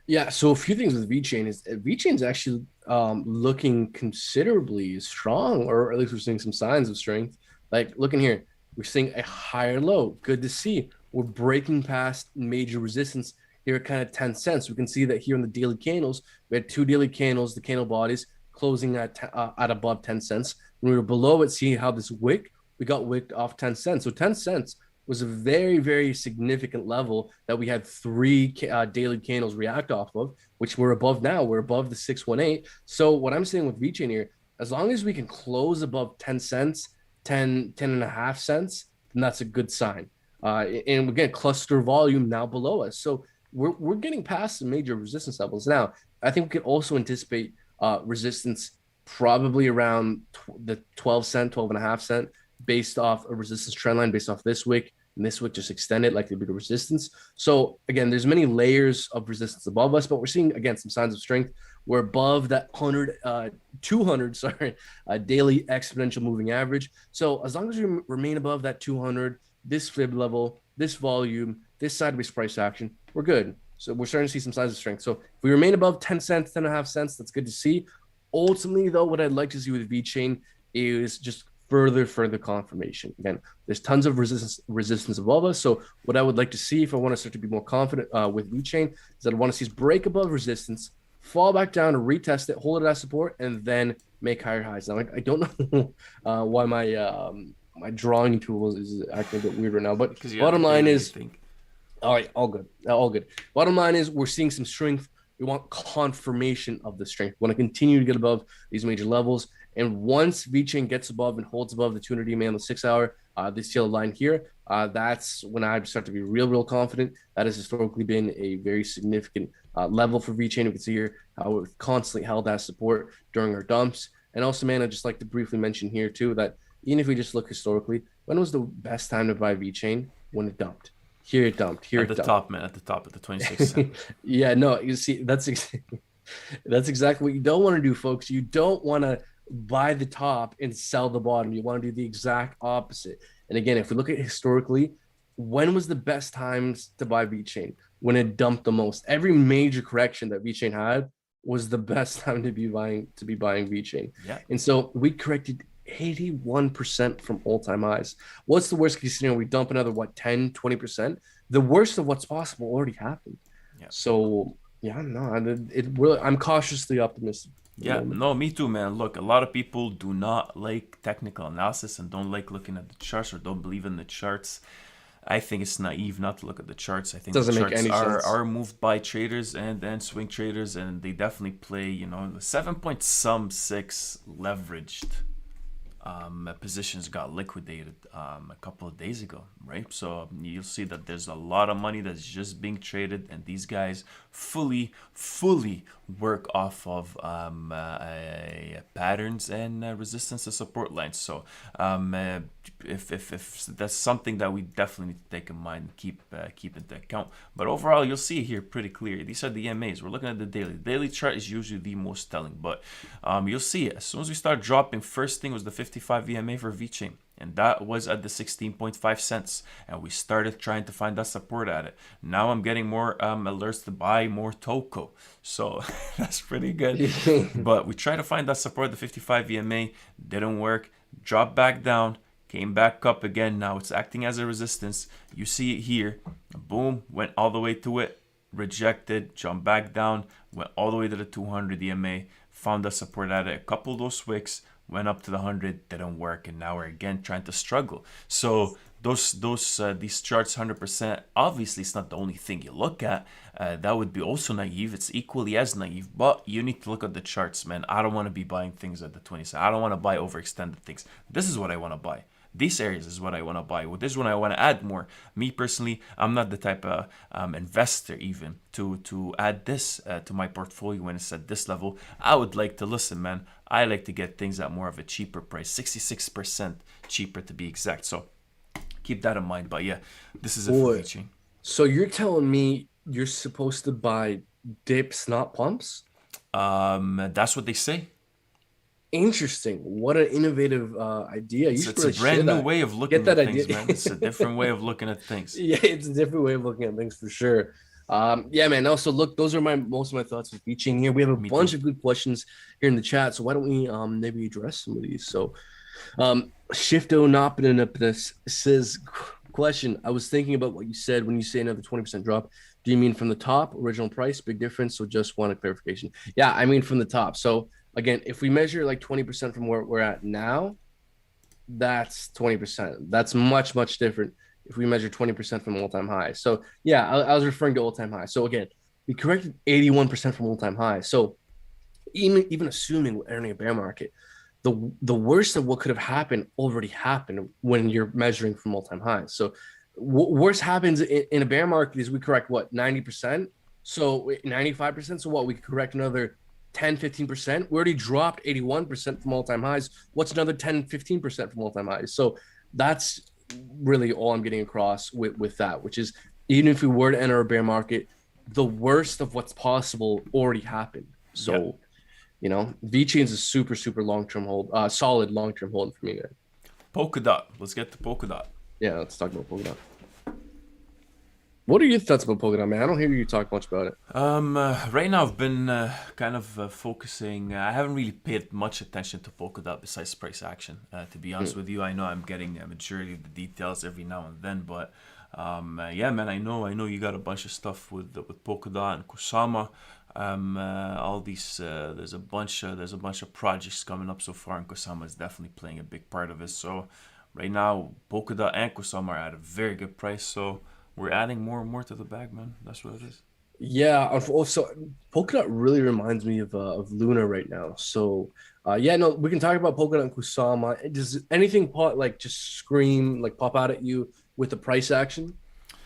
Yeah, so a few things with Vechain is Vechain's actually looking considerably strong, or at least we're seeing some signs of strength. Like looking here, we're seeing a higher low. Good to see. We're breaking past major resistance here at kind of 10 cents. We can see that here in the daily candles, we had two daily candles, the candle bodies closing at above 10 cents. When we were below it, see how this wick, we got wicked off 10 cents. So 10 cents was a very, very significant level that we had three daily candles react off of, which we're above now. We're above the 618. So what I'm saying with Vechain here, as long as we can close above 10 cents, 10 and a half cents, then that's a good sign. And again, cluster volume now below us. So we're getting past the major resistance levels. Now, I think we could also anticipate resistance probably around the 12 cent, 12 and a half cent, based off a resistance trend line, based off this wick, and this wick just extended like the bigger resistance. So again, there's many layers of resistance above us, but we're seeing again some signs of strength. We're above that 200 daily exponential moving average. So as long as we remain above that 200, this fib level, this volume, this sideways price action, we're good. So we're starting to see some signs of strength. So if we remain above 10 cents, 10 and a half cents, that's good to see. Ultimately, though, what I'd like to see with Vechain is just further confirmation. Again, there's tons of resistance above us. So what I would like to see, if I want to start to be more confident with Vechain, is that I want to see us break above resistance, fall back down, retest it, hold it as support, and then make higher highs. Now, I don't know why my drawing tool is acting a bit weird right now, but bottom line is, all right, all good. Bottom line is, we're seeing some strength. We want confirmation of the strength. We want to continue to get above these major levels. And once Vechain gets above and holds above the 200 EMA on the 6 hour, this yellow line here, that's when I start to be real confident. That has historically been a very significant level for Vechain. We can see here how it constantly held that support during our dumps. And also, man, I'd just like to briefly mention here too that even if we just look historically, when was the best time to buy Vechain? When it dumped. Here it dumped. Here at the dumped. top, man. At the top, at the 26 cent. Yeah, no, you see, that's exactly what you don't want to do, folks. You don't want to buy the top and sell the bottom. You want to do the exact opposite. And again, if we look at historically, when was the best times to buy Vechain? When it dumped the most. Every major correction that Vechain had was the best time to be buying Vechain. Yeah. And so we corrected 81% from all-time highs. What's the worst case scenario? We dump another, what, 10, 20%? The worst of what's possible already happened. Yeah. So, yeah, no, it really, I'm cautiously optimistic. Yeah, no, me too, man. Look, a lot of people do not like technical analysis and don't like looking at the charts or don't believe in the charts. I think it's naive not to look at the charts. I think Doesn't the make charts any sense. are moved by traders and swing traders, and they definitely play, the 7.6 leveraged positions got liquidated a couple of days ago, right? So you'll see that there's a lot of money that's just being traded, and these guys fully work off of patterns and resistance and support lines. So if that's something that we definitely need to take in mind and keep into account. But overall, you'll see here pretty clear. These are the EMAs. We're looking at the daily. The daily chart is usually the most telling, but you'll see as soon as we start dropping, first thing was the 55 EMA for Vechain, and that was at the 16.5 cents, and we started trying to find that support at it. Now I'm getting more alerts to buy more Toko, so that's pretty good. But we tried to find that support, the 55 EMA, didn't work, dropped back down, came back up again. Now it's acting as a resistance. You see it here, boom, went all the way to it, rejected, jumped back down, went all the way to the 200 EMA, found the support at it, a couple of those wicks, went up to the 100, didn't work, and now we're again trying to struggle. So these charts 100%, obviously it's not the only thing you look at. That would be also naive. It's equally as naive, but you need to look at the charts, man. I don't want to be buying things at the 20. I don't want to buy overextended things. This is what I want to buy. These areas is what I want to buy. Well, this is when I want to add more. Me personally, I'm not the type of investor even to add this to my portfolio when it's at this level. I would like to listen, man. I like to get things at more of a cheaper price, 66% cheaper to be exact. So keep that in mind. But yeah, this is it for Vechain. So you're telling me you're supposed to buy dips, not pumps? That's what they say. Interesting. What an innovative idea. It's a brand new way of looking at things, man. It's a different way of looking at things. Yeah, it's a different way of looking at things for sure. Yeah, man. Also, look, those are most of my thoughts with Vechain here. We have a bunch of good questions here in the chat, so why don't we maybe address some of these? So, Shifto Nopinopinus says, question: I was thinking about what you said when you say another 20% drop. Do you mean from the top, original price, big difference, or just want a clarification? Yeah, I mean from the top. So again, if we measure like 20% from where we're at now, that's 20%. That's much different if we measure 20% from all-time high. So yeah, I was referring to all-time high. So again, we corrected 81% from all-time high. So even assuming we're entering a bear market, the worst of what could have happened already happened when you're measuring from all-time highs. So worst happens in a bear market is we correct what, 90%? So 95%. So what, we correct another 10-15%. We already dropped 81% from all-time highs. What's another 10-15% from all-time highs? So that's really all I'm getting across with that, which is even if we were to enter a bear market, the worst of what's possible already happened. So Vechain is a super long-term hold, solid long-term hold for me, man. Polkadot. Let's get to Polkadot. Yeah, let's talk about Polkadot. What are your thoughts about Polkadot, man? I don't hear you talk much about it. Right now, I've been kind of focusing. I haven't really paid much attention to Polkadot besides price action. To be honest with you, I know I'm getting a majority of the details every now and then, but yeah, man, I know you got a bunch of stuff with Polkadot and Kusama. All these there's a bunch of projects coming up so far, and Kusama is definitely playing a big part of it. So right now, Polkadot and Kusama are at a very good price. So we're adding more and more to the bag, man. That's what it is. Yeah. Also, Polkadot really reminds me of Luna right now. So, yeah, no, we can talk about Polkadot and Kusama. Does anything pop out at you with the price action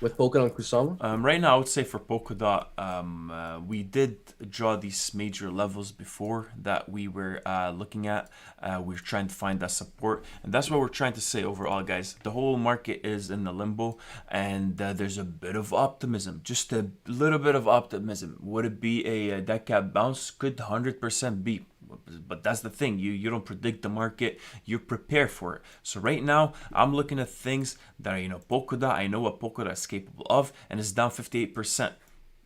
with Polkadot and Kusama? Right now, I would say for Polkadot, we did draw these major levels before that we were looking at. We're trying to find that support, and that's what we're trying to say overall, guys. The whole market is in the limbo, and there's a bit of optimism, just a little bit of optimism. Would it be a dead cat bounce? Could 100% be. But that's the thing. You don't predict the market. You prepare for it. So right now, I'm looking at things that are, Polkadot. I know what Polkadot is capable of, and it's down 58%.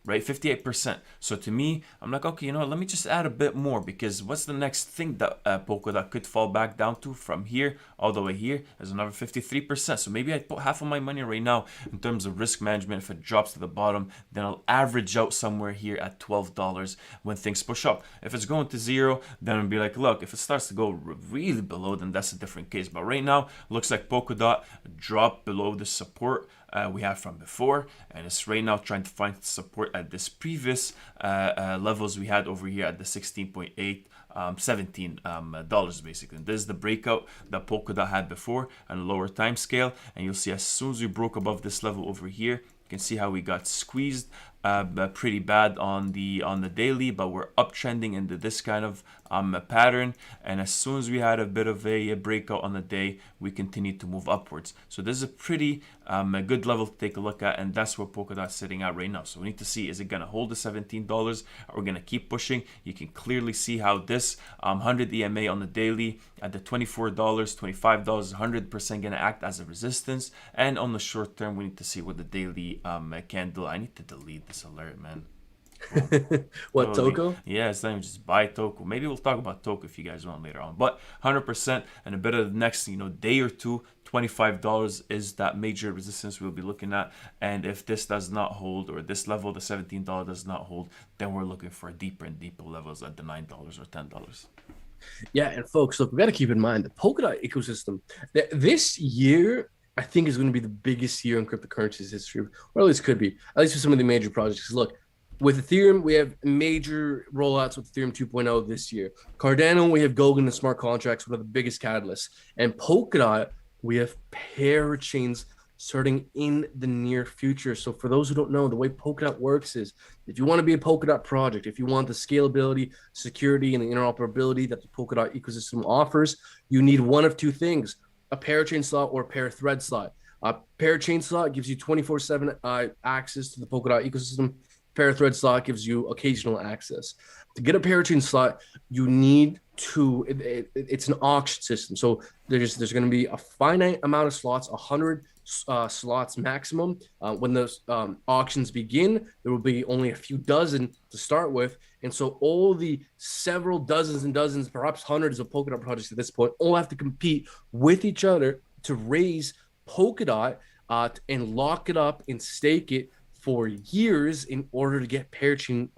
Right, 58%. So to me, I'm like, okay, let me just add a bit more, because what's the next thing that Polkadot could fall back down to from here all the way here is another 53%. So maybe I put half of my money right now in terms of risk management. If it drops to the bottom, then I'll average out somewhere here at $12 when things push up. If it's going to zero, then I'll be like, look, if it starts to go really below, then that's a different case. But right now, looks like Polkadot dropped below the support we have from before, and it's right now trying to find support at this previous levels we had over here at the 16.8 $17 basically. And this is the breakout that Polkadot had before on a lower time scale, and you'll see as soon as we broke above this level over here, you can see how we got squeezed pretty bad on the daily, but we're uptrending into this kind of pattern, and as soon as we had a bit of a breakout on the day, we continued to move upwards. So this is a pretty a good level to take a look at, and that's where Polkadot's sitting at right now. So we need to see, is it going to hold the $17, or we're going to keep pushing? You can clearly see how this 100 EMA on the daily at the $24, $25, 100% going to act as a resistance, and on the short term, we need to see what the daily candle. I need to delete this alert, man. What, Toko? Yeah, it's not even just buy Toko. Maybe we'll talk about Toko if you guys want later on. But 100% and a bit of the next day or two, $25 is that major resistance we'll be looking at. And if this does not hold, or this level, the $17 does not hold, then we're looking for deeper and deeper levels at the $9 or $10. Yeah, and folks, look, we got to keep in mind the Polkadot ecosystem. This year, I think, is going to be the biggest year in cryptocurrencies history, or at least could be, at least for some of the major projects. Look, with Ethereum, we have major rollouts with Ethereum 2.0 this year. Cardano, we have Goguen and smart contracts, one of the biggest catalysts. And Polkadot, we have parachains starting in the near future. So for those who don't know, the way Polkadot works is, if you want to be a Polkadot project, if you want the scalability, security, and the interoperability that the Polkadot ecosystem offers, you need one of two things: a parachain slot or a parathread slot. A parachain slot gives you 24/7 access to the Polkadot ecosystem. Parathread slot gives you occasional access. To get a parachain slot, you need to, it's an auction system. So there's going to be a finite amount of slots, 100 slots maximum. When those auctions begin, there will be only a few dozen to start with. And so all the several dozens and dozens, perhaps hundreds of Polkadot projects at this point, all have to compete with each other to raise Polkadot and lock it up and stake it for years in order to get parachain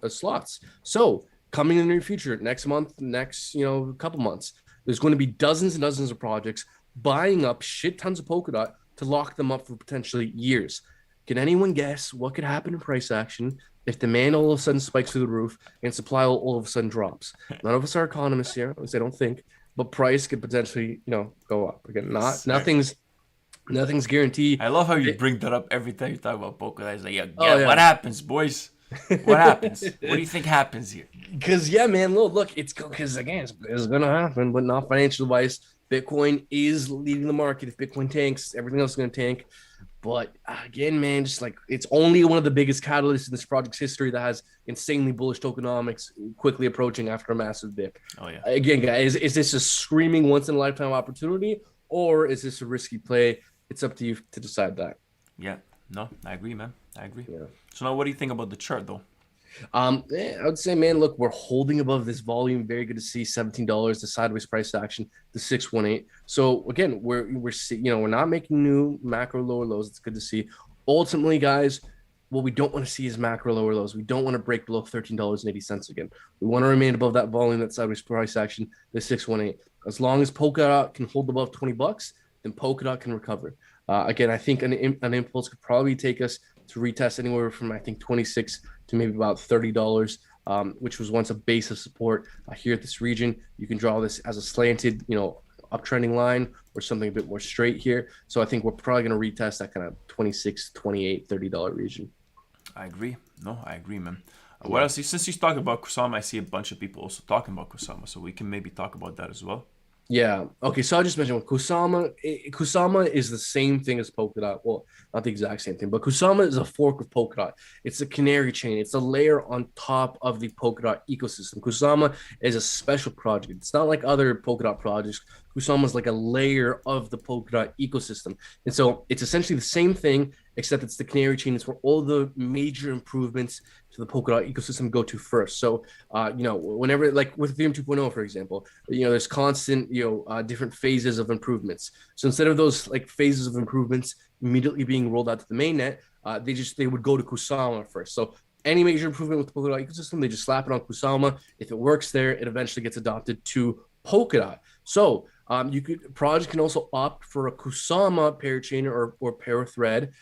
slots. So coming in the near future, next month, next couple months, there's going to be dozens and dozens of projects buying up shit tons of Polkadot to lock them up for potentially years. Can anyone guess what could happen in price action if demand all of a sudden spikes through the roof and supply all of a sudden drops? None of us are economists here, at least I don't think, but price could potentially go up. Again, nothing's guaranteed. I love how you bring that up every time you talk about Polkadot. It's like, yeah. What happens, boys? What happens? What do you think happens here? Because, yeah, man, look, it's because, again, it's going to happen, but not financial advice. Bitcoin is leading the market. If Bitcoin tanks, everything else is going to tank. But again, man, just like, it's only one of the biggest catalysts in this project's history that has insanely bullish tokenomics quickly approaching after a massive dip. Oh, yeah. Again, guys, is this a screaming once-in-a-lifetime opportunity, or is this a risky play? It's up to you to decide that. Yeah, no, I agree, man. I agree. Yeah. So now, what do you think about the chart, though? I would say, man, look, we're holding above this volume. Very good to see. $17, the sideways price action, the 618. So again, we're not making new macro lower lows. It's good to see. Ultimately, guys, what we don't want to see is macro lower lows. We don't want to break below $13.80 again. We want to remain above that volume, that sideways price action, the 618. As long as Polkadot can hold above $20, then Polkadot can recover. Again, I think an impulse could probably take us to retest anywhere from, I think, 26 to maybe about $30, which was once a base of support here at this region. You can draw this as a slanted, uptrending line, or something a bit more straight here. So I think we're probably going to retest that kind of 26, 28, $30 region. I agree. No, I agree, man. What else? Since you talked about Kusama, I see a bunch of people also talking about Kusama, so we can maybe talk about that as well. Yeah. Okay. So I just mentioned Kusama. Kusama is the same thing as Polkadot. Well, not the exact same thing, but Kusama is a fork of Polkadot. It's a canary chain. It's a layer on top of the Polkadot ecosystem. Kusama is a special project. It's not like other Polkadot projects. Kusama is like a layer of the Polkadot ecosystem, and so it's essentially the same thing, except it's the canary chain. It's where all the major improvements to the Polkadot ecosystem go to first. So, whenever like with Ethereum 2.0, for example, there's constant different phases of improvements. So instead of those like phases of improvements immediately being rolled out to the mainnet, they would go to Kusama first. So any major improvement with the Polkadot ecosystem, they just slap it on Kusama. If it works there, it eventually gets adopted to Polkadot. So project can also opt for a Kusama parachain or pair thread,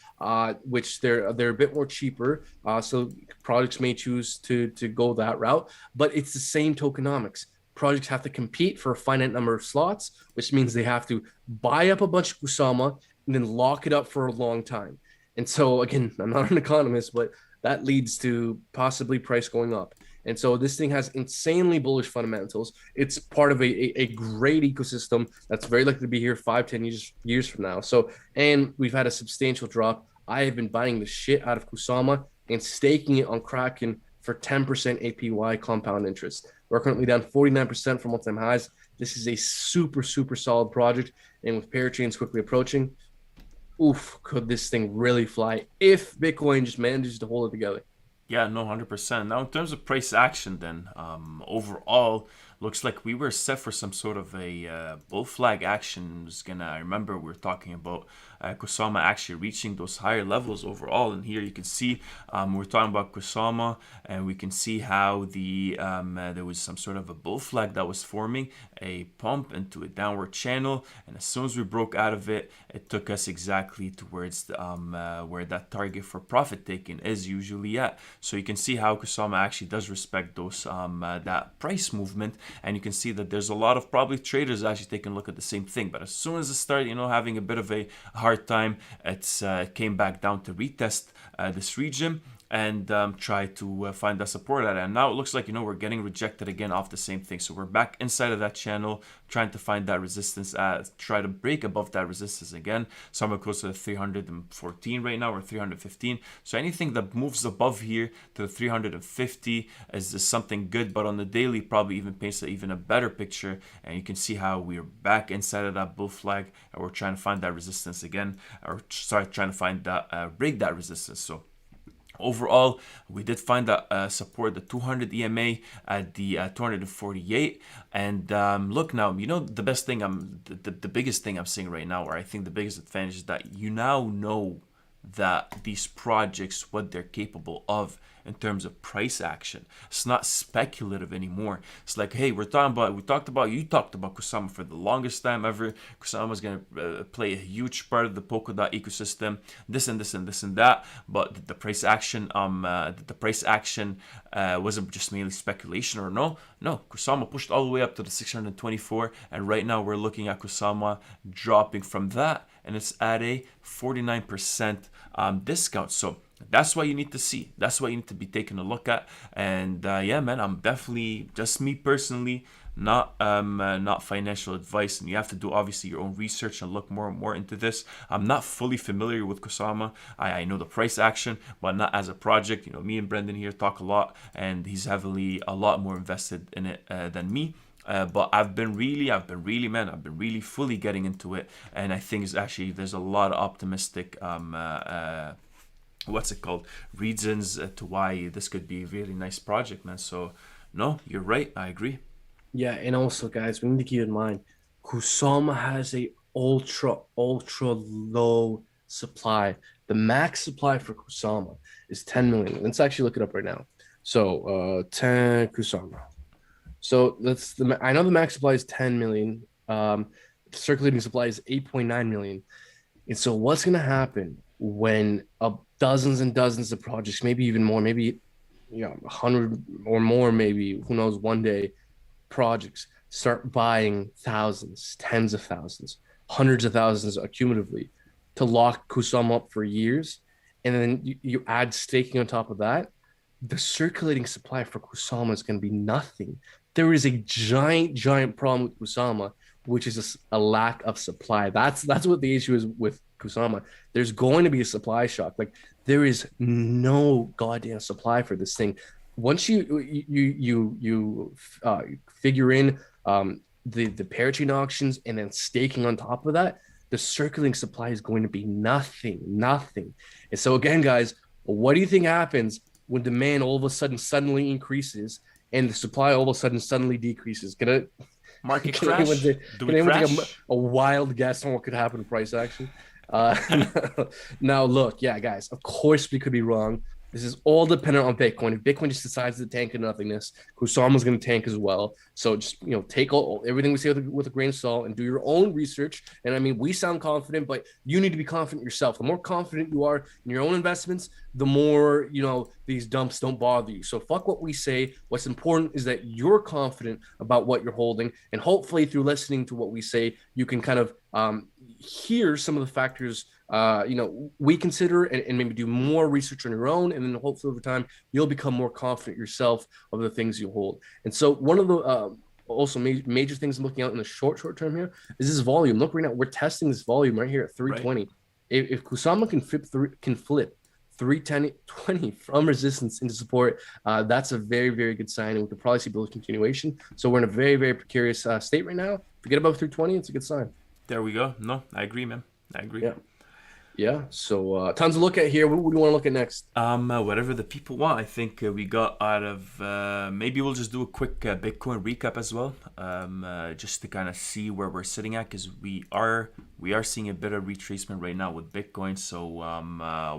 which they're a bit more cheaper. So projects may choose to go that route, but it's the same tokenomics. Projects have to compete for a finite number of slots, which means they have to buy up a bunch of Kusama and then lock it up for a long time. And so, again, I'm not an economist, but that leads to possibly price going up. And so this thing has insanely bullish fundamentals. It's part of a great ecosystem that's very likely to be here 5-10 years from now. So, and we've had a substantial drop. I have been buying the shit out of Kusama and staking it on Kraken for 10% APY compound interest. We're currently down 49% from all-time highs. This is a super, super solid project. And with parachains quickly approaching, could this thing really fly if Bitcoin just manages to hold it together? Yeah, no, 100%. Now, in terms of price action, then overall, looks like we were set for some sort of a bull flag action. I remember we were talking about Kusama actually reaching those higher levels overall, and here you can see we're talking about Kusama, and we can see how there was some sort of a bull flag that was forming, a pump into a downward channel, and as soon as we broke out of it, it took us exactly towards where that target for profit taking is usually at. So you can see how Kusama actually does respect those that price movement, and you can see that there's a lot of probably traders actually taking a look at the same thing. But as soon as it started, having a bit of a hard time, it came back down to retest this region and try to find that support at it. And now it looks like, we're getting rejected again off the same thing. So we're back inside of that channel, trying to find that resistance, try to break above that resistance again. Somewhere close to 314 right now, or 315. So anything that moves above here to the 350 is something good, but on the daily probably even paints even a better picture. And you can see how we're back inside of that bull flag, and we're trying to find that resistance again, or trying to find that break that resistance. So overall, we did find that support, the 200 EMA at the 248. And look now, the best thing the biggest thing I'm seeing right now, or I think the biggest advantage, is that you now know that these projects, what they're capable of in terms of price action. It's not speculative anymore. It's like, hey, you talked about Kusama for the longest time ever. Kusama is going to play a huge part of the Polkadot ecosystem, this and this and this and that. But the price action, wasn't just mainly speculation, or no, Kusama pushed all the way up to the 624, and right now we're looking at Kusama dropping from that, and it's at a 49% discount. So that's what you need to see. That's what you need to be taking a look at. And yeah, man, I'm definitely, just me personally, not financial advice, and you have to do obviously your own research and look more and more into this. I'm not fully familiar with Kusama. I know the price action, but not as a project. Me and Brendan here talk a lot, and he's heavily a lot more invested in it than me. But I've been really fully getting into it, and I think there's a lot of optimistic reasons to why this could be a really nice project, man. So no, you're right, I agree. Yeah, and also, guys, we need to keep in mind, Kusama has a ultra low supply. The max supply for Kusama is 10 million. Let's actually look it up right now. So, 10 Kusama. So I know the max supply is 10 million. Circulating supply is 8.9 million. And so what's going to happen when dozens and dozens of projects, maybe even more, maybe 100 or more, maybe, who knows, one day, projects start buying thousands, tens of thousands, hundreds of thousands accumulatively to lock Kusama up for years, and then you add staking on top of that, the circulating supply for Kusama is going to be nothing. There is a giant problem with Kusama which is a lack of supply. That's what the issue is with Kusama. There's going to be a supply shock. Like there is no goddamn supply for this thing. Once you figure in the parachain auctions and then staking on top of that, the circulating supply is going to be nothing. And so again, guys, what do you think happens when demand all of a sudden suddenly increases and the supply all of a sudden suddenly decreases? Market crash? Can anyone take a wild guess on what could happen to price action? Now, look, yeah, guys, of course we could be wrong. This is all dependent on Bitcoin. If Bitcoin just decides to tank to nothingness, Kusama's going to tank as well. So just, take everything we say with a grain of salt and do your own research. And I mean, we sound confident, but you need to be confident yourself. The more confident you are in your own investments, the more, these dumps don't bother you. So fuck what we say. What's important is that you're confident about what you're holding. And hopefully through listening to what we say, you can kind of hear some of the factors we consider and maybe do more research on your own, and then hopefully over time you'll become more confident yourself of the things you hold. And so one of the also major things I'm looking at in the short term here is this volume. Look, right now we're testing this volume right here at 320. Right. If Kusama can flip 320 from resistance into support, that's a very, very good sign, and we could probably see bullish continuation. So we're in a very, very precarious state right now. If we get above 320, it's a good sign. There we go. No, I agree, man. I agree. Yeah. So tons to look at here. What do you want to look at next? Whatever the people want. I think we got out of. Maybe we'll just do a quick Bitcoin recap as well, just to kind of see where we're sitting at, because we are seeing a bit of retracement right now with Bitcoin. So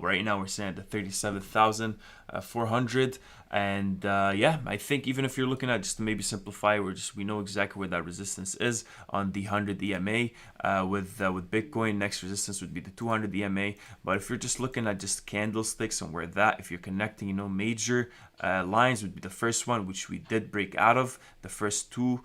right now we're sitting at the 37,400. And I think even if you're looking at, just to maybe simplify, we know exactly where that resistance is on the 100 EMA. With Bitcoin, next resistance would be the 200 EMA. But if you're just looking at just candlesticks and if you're connecting, major lines would be the first one, which we did break out of. The first two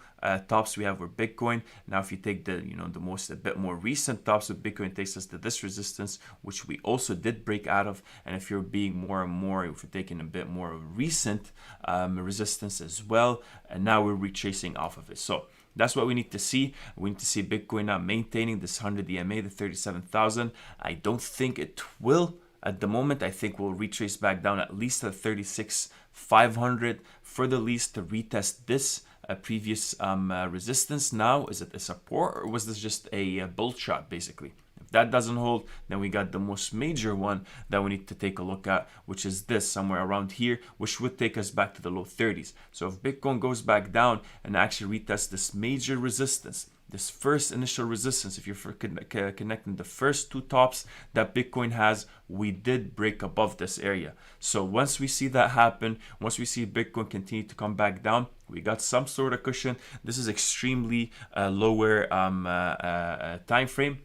tops we have were Bitcoin. Now, if you take the a bit more recent tops of Bitcoin, it takes us to this resistance, which we also did break out of. And if you're being more and more, if you're taking a bit more recent resistance as well, and now we're retracing off of it. So that's what we need to see. We need to see Bitcoin now maintaining this 100 EMA, the 37,000. I don't think it will at the moment. I think we'll retrace back down at least to 36,500 for the least to retest this previous resistance. Now, is it a support, or was this just a bull shot basically? If that doesn't hold, then we got the most major one that we need to take a look at, which is this somewhere around here, which would take us back to the low 30s. So if Bitcoin goes back down and actually retests this major resistance, this first initial resistance, if you're connecting the first two tops that Bitcoin has, we did break above this area. So once we see that happen, once we see Bitcoin continue to come back down, we got some sort of cushion. This is extremely lower time frame.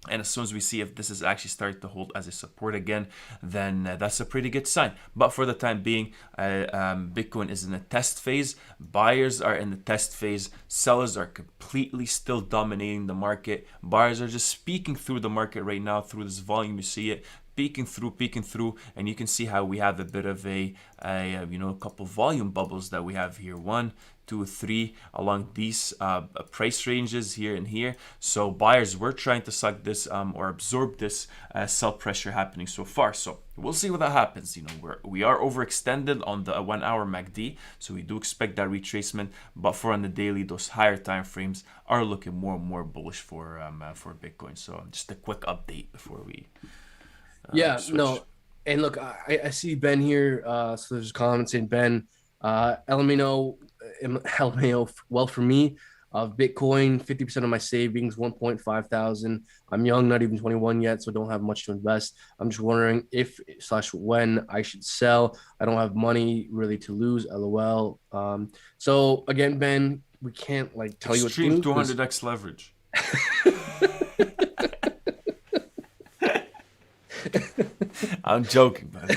And as soon as we see if this is actually starting to hold as a support again, then that's a pretty good sign. But for the time being, Bitcoin is in a test phase. Buyers are in the test phase. Sellers are completely still dominating the market. Buyers are just peeking through the market right now. Through this volume, you see it peeking through, and you can see how we have a bit of a couple volume bubbles that we have here. 1, 2, 3 along these price ranges here and here. So buyers were trying to suck this or absorb this sell pressure happening so far. So we'll see what that happens. We are overextended on the 1 hour MACD, so we do expect that retracement. But for on the daily, those higher time frames are looking more and more bullish for Bitcoin. So just a quick update before we. No, and look, I see Ben here. So there's a comment saying, Ben, LMAO, well, for me, of Bitcoin, 50% of my savings, 1.5 thousand. I'm young, not even 21 yet, so don't have much to invest. I'm just wondering if/when I should sell. I don't have money really to lose. LOL. So again, Ben, we can't tell you what to do. 200x leverage. I'm joking, man.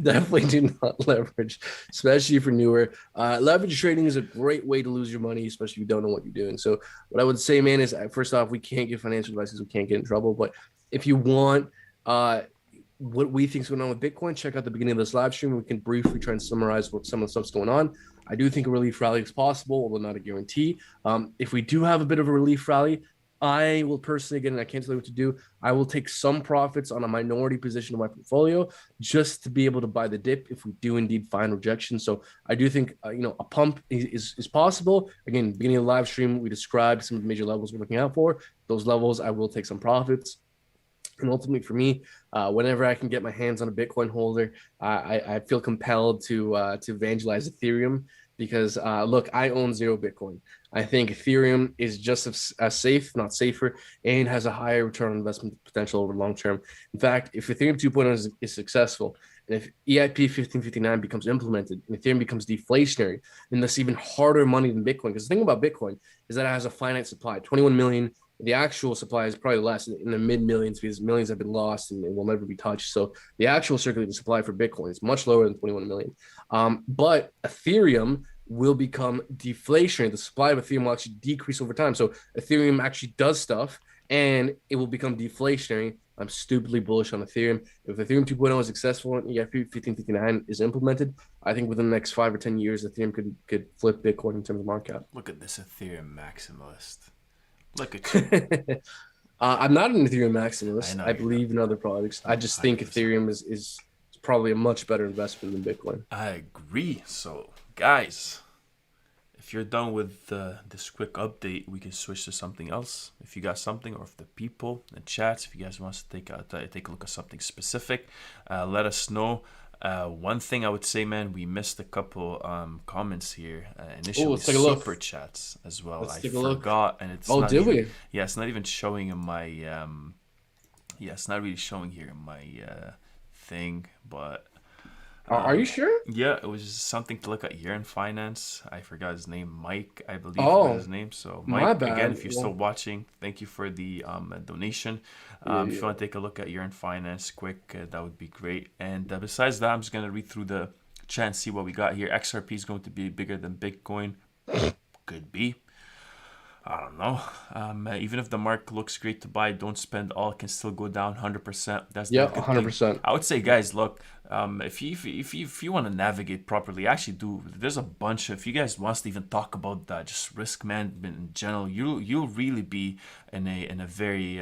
Definitely do not leverage, especially for newer. Leverage trading is a great way to lose your money, especially if you don't know what you're doing. So what I would say, man, is first off, we can't give financial advice because we can't get in trouble. But if you want what we think is going on with Bitcoin, check out the beginning of this live stream. We can briefly try and summarize what some of the stuff's going on. I do think a relief rally is possible, although not a guarantee. If we do have a bit of a relief rally, I will personally, again, I can't tell you what to do. I will take some profits on a minority position of my portfolio just to be able to buy the dip if we do indeed find rejection. So I do think, a pump is possible. Again, beginning of the live stream, we described some of the major levels we're looking out for. Those levels, I will take some profits. And ultimately, for me, whenever I can get my hands on a Bitcoin holder, I feel compelled to evangelize Ethereum because, look, I own 0 Bitcoin. I think Ethereum is just as safe, not safer, and has a higher return on investment potential over long term. In fact, if Ethereum 2.0 is successful, and if EIP 1559 becomes implemented and Ethereum becomes deflationary, then that's even harder money than Bitcoin. Because the thing about Bitcoin is that it has a finite supply, 21 million. The actual supply is probably less in the mid millions because millions have been lost and will never be touched. So the actual circulating supply for Bitcoin is much lower than 21 million. But Ethereum will become deflationary. The supply of Ethereum will actually decrease over time. So Ethereum actually does stuff and it will become deflationary. I'm stupidly bullish on Ethereum. If Ethereum 2.0 is successful and EIP 1559 is implemented, I think within the next 5 or 10 years, Ethereum could flip Bitcoin in terms of market cap. Look at this Ethereum maximalist. Look at you. I'm not an Ethereum maximalist. I believe in other products. I just think Ethereum is probably a much better investment than Bitcoin. I agree. So, guys, if you're done with this quick update, we can switch to something else. If you got something, or if the people in the chats, if you guys want to take a look at something specific, let us know. One thing I would say, man, we missed a couple comments here. Initially, super chats as well. I forgot, and it's not did even, we? Yeah, it's not even showing in my it's not really showing here in my thing, but are you sure? Yeah, it was something to look at here in finance. I forgot his name, Mike, I believe was his name. So Mike, again, if you're still watching, thank you for the donation. If you want to take a look at year in finance quick, that would be great. And besides that, I'm just going to read through the chat and see what we got here. XRP is going to be bigger than Bitcoin. Could be. I don't know. Even if the market looks great to buy, don't spend all. It can still go down 100%. That's 100%. I would say, guys, look, if you want to navigate properly, actually do. There's a bunch of. If you guys want to even talk about that, just risk management in general, you'll really be in a very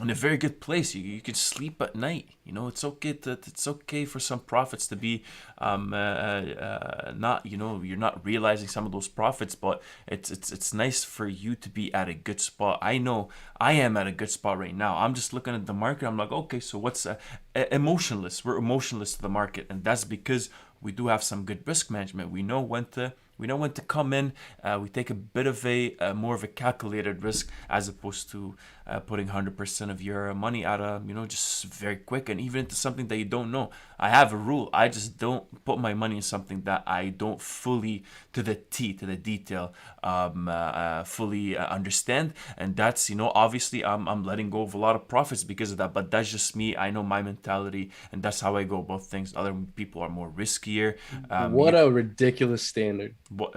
in a very good place. You could sleep at night. It's okay for some profits to be not, you're not realizing some of those profits, but it's nice for you to be at a good spot. I know I am at a good spot right now. I'm just looking at the market. I'm like, okay, so what's emotionless? We're emotionless to the market, and that's because we do have some good risk management. We know when to come in. We take a bit of a more of a calculated risk as opposed to putting 100% of your money at just very quick and even into something that you don't know. I have a rule. I just don't put my money in something that I don't fully to the detail fully understand. And that's, obviously I'm letting go of a lot of profits because of that, but that's just me. I know my mentality and that's how I go about things. Other people are more riskier. What a ridiculous standard. That's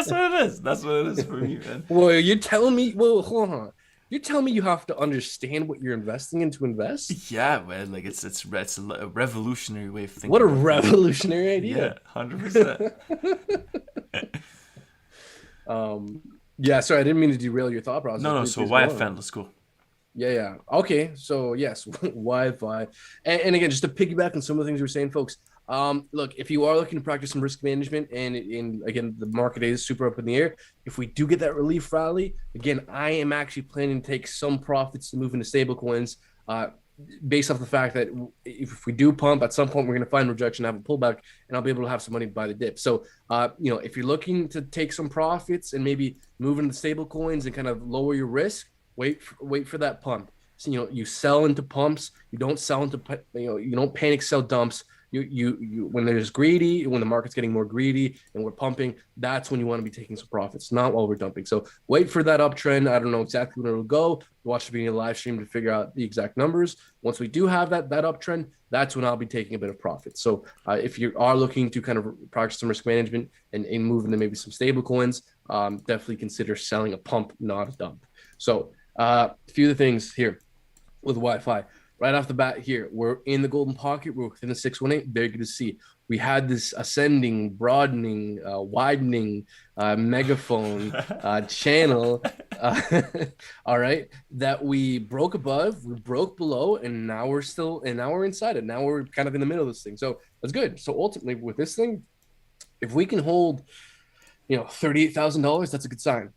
what it is. That's what it is for me, man. Well, you're telling me, hold on. You tell me you have to understand what you're investing in to invest? Yeah, man. Like it's a revolutionary way of thinking. What a revolutionary idea. Yeah, 100%. Yeah, sorry, I didn't mean to derail your thought process. No. So YFN, let's go. Yeah. Okay. So yes, Wi-Fi, and again, just to piggyback on some of the things you were saying, folks. Look, if you are looking to practice some risk management, and again, the market is super up in the air. If we do get that relief rally, again, I am actually planning to take some profits to move into stable coins, based off the fact that if we do pump, at some point we're going to find rejection, have a pullback, and I'll be able to have some money to buy the dip. So, if you're looking to take some profits and maybe move into stable coins and kind of lower your risk, wait for that pump. So, you sell into pumps. You don't sell into, you don't panic sell dumps. You when there's greedy, when the market's getting more greedy and we're pumping, that's when you want to be taking some profits, not while we're dumping. So wait for that uptrend. I don't know exactly when it'll go. Watch the beginning of the live stream to figure out the exact numbers. Once we do have that uptrend, that's when I'll be taking a bit of profit. So if you are looking to kind of practice some risk management and move into maybe some stable coins, definitely consider selling a pump, not a dump. So a few of the things here with Wi-Fi. Right off the bat here, we're in the golden pocket. We're within the 618. Very good to see. we had this ascending, broadening, widening, megaphone channel. Uh, all right, that we broke above, we broke below, and now we're inside it. Now we're kind of in the middle of this thing. So that's good. So ultimately, with this thing, if we can hold, $38,000, that's a good sign.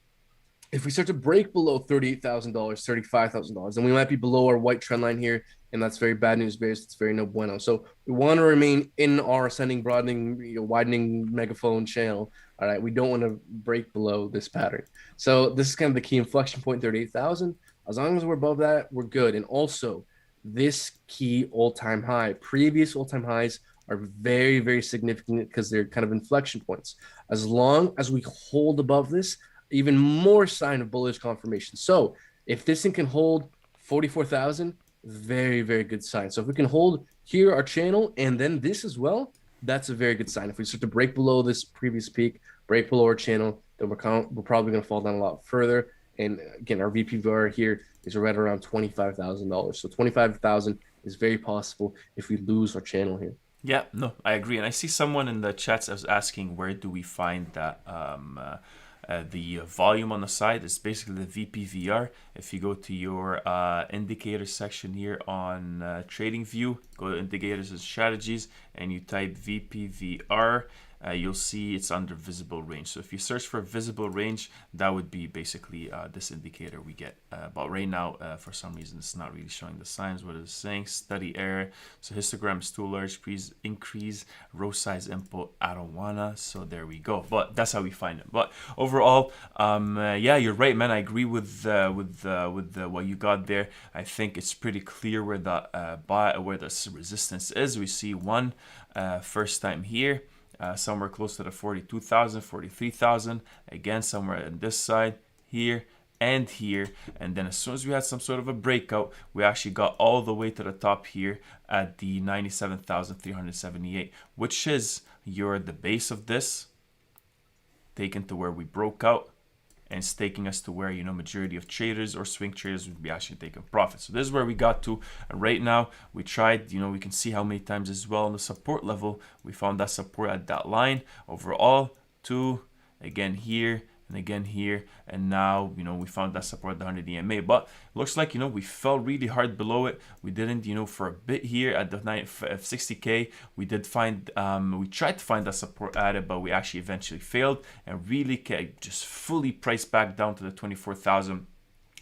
If we start to break below $38,000, $35,000, then we might be below our white trend line here, and that's very bad news bears. It's very no bueno. So we want to remain in our ascending, broadening, widening megaphone channel. All right, we don't want to break below this pattern. So this is kind of the key inflection point, 38,000. As long as we're above that, we're good. And also, this key all-time high, previous all-time highs are very, very significant because they're kind of inflection points. As long as we hold above this, even more sign of bullish confirmation. So if this thing can hold 44,000, very, very good sign. So if we can hold here our channel and then this as well, that's a very good sign. If we start to break below this previous peak, break below our channel, then we're probably going to fall down a lot further. And again, our VPVR here is right around $25,000. So 25,000 is very possible if we lose our channel here. Yeah, no, I agree. And I see someone in the chats I was asking, where do we find that the volume on the side is basically the VPVR. If you go to your indicator section here on TradingView, go to indicators and strategies, and you type VPVR, you'll see it's under visible range. So if you search for visible range, that would be basically this indicator we get. But right now, for some reason, it's not really showing the signs. What is it saying? Study error. So histogram is too large. Please increase row size input. I don't wanna. So there we go. But that's how we find it. But overall, yeah, you're right, man. I agree with what you got there. I think it's pretty clear where the resistance is. We see one first time here. Somewhere close to the 42,000, 43,000. Again, somewhere on this side, here, and here. And then as soon as we had some sort of a breakout, we actually got all the way to the top here at the 97,378, which is the base of this, taken to where we broke out, and it's taking us to where, majority of traders or swing traders would be actually taking profit. So this is where we got to. And right now, we tried, we can see how many times as well on the support level, we found that support at that line. Overall, 2, again here, and again here, and now we found that support at the 100 EMA. But looks like we fell really hard below it. We didn't, for a bit here at the 60K. We did find we tried to find that support at it, but we actually eventually failed and really just fully priced back down to the 24,000.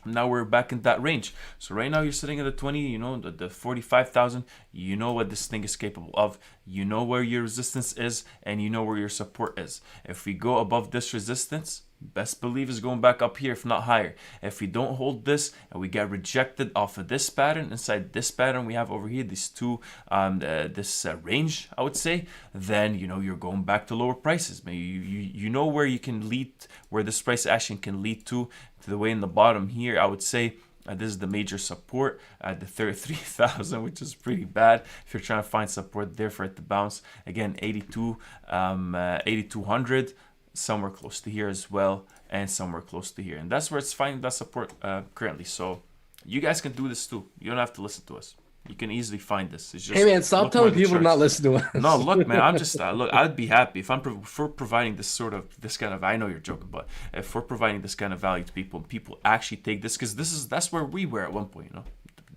Now we're back in that range. So right now you're sitting at the 20, the 45,000. You know what this thing is capable of. You know where your resistance is, and you know where your support is. If we go above this resistance, best believe is going back up here, if not higher. If we don't hold this and we get rejected off of this pattern, inside this pattern we have over here, these two, this range, I would say, then you're going back to lower prices. Maybe you know where you can lead, where this price action can lead to the way in the bottom here. I would say this is the major support at the 33,000, which is pretty bad if you're trying to find support there for it to bounce. Again, 8,200. Somewhere close to here as well, and somewhere close to here, and that's where it's finding that support currently. So you guys can do this too. You don't have to listen to us. You can easily find this. It's just, hey man, stop telling people to not listen to us. No, look, man, I'm just look. I'd be happy if we're providing this kind of. I know you're joking, but if we're providing this kind of value to people, and people actually take this, because that's where we were at one point.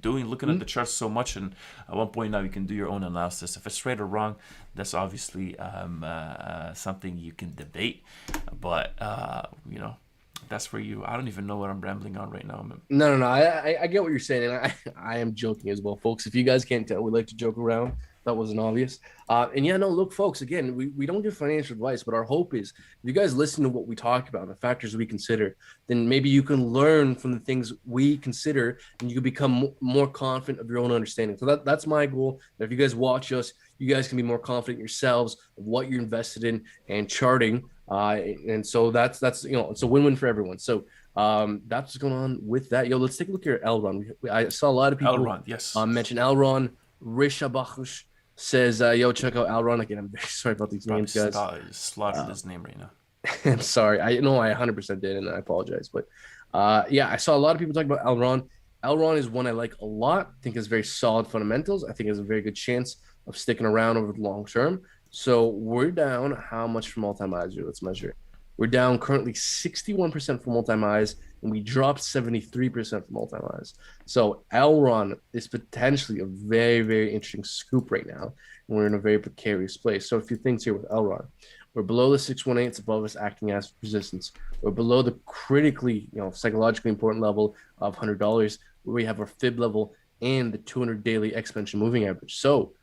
Looking at the charts so much, and at one point now you can do your own analysis. If it's right or wrong, that's obviously something you can debate, but that's where I don't even know what I'm rambling on right now. No, I get what you're saying, and I am joking as well, folks. If you guys can't tell, we like to joke around. That wasn't obvious. And yeah, no, look, folks, again, we don't give financial advice, but our hope is if you guys listen to what we talk about, the factors we consider, then maybe you can learn from the things we consider, and you can become more confident of your own understanding. So that's my goal. That if you guys watch us, you guys can be more confident yourselves of what you're invested in and charting. And so that's it's a win-win for everyone. So that's what's going on with that. Let's take a look here at Elrond. I saw a lot of people Elrond, yes. Mention Elrond. Rishabachush says, check out Elrond. Again, I'm very sorry about these names, guys. Slaughtered his name right now. I'm sorry. I know I 100% did, and I apologize. But yeah, I saw a lot of people talking about Elrond. Elrond is one I like a lot. I think has very solid fundamentals. I think has a very good chance of sticking around over the long term. So we're down how much from all-time highs here? Let's measure it. We're down currently 61% from all-time highs, and we dropped 73% from all-time highs. So Elrond is potentially a very, very interesting scoop right now, and we're in a very precarious place. So a few things here with Elrond. We're below the 618, it's above us, acting as resistance. We're below the critically, psychologically important level of $100, where we have our fib level and the 200 daily exponential moving average. So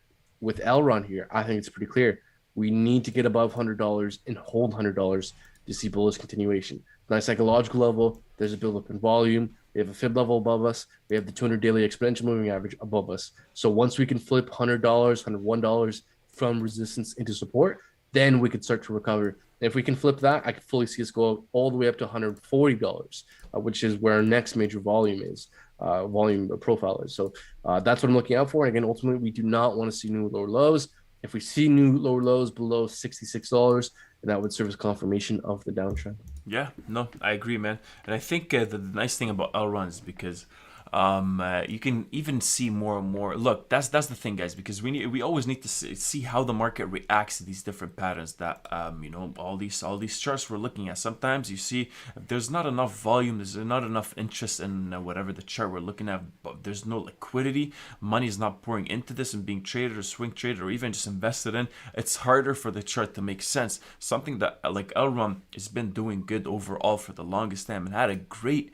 with Elrond here, I think it's pretty clear. We need to get above $100 and hold $100 to see bullish continuation. On a psychological level, there's a buildup in volume. We have a fib level above us. We have the 200 daily exponential moving average above us. So once we can flip $100, $101 from resistance into support, then we could start to recover. And if we can flip that, I can fully see us go all the way up to $140, which is where our next major volume is. Volume profile is. So that's what I'm looking out for. And again, ultimately, we do not want to see new lower lows. If we see new lower lows below $66, that would serve as confirmation of the downtrend. Yeah, no, I agree, man. And I think the nice thing about Elrond is because you can even see more and more. Look, that's the thing, guys, because we always need to see how the market reacts to these different patterns. That all these charts we're looking at. Sometimes you see there's not enough volume, there's not enough interest in whatever the chart we're looking at. But there's no liquidity. Money is not pouring into this and being traded or swing traded or even just invested in. It's harder for the chart to make sense. Something that like Elrond has been doing good overall for the longest time and had a great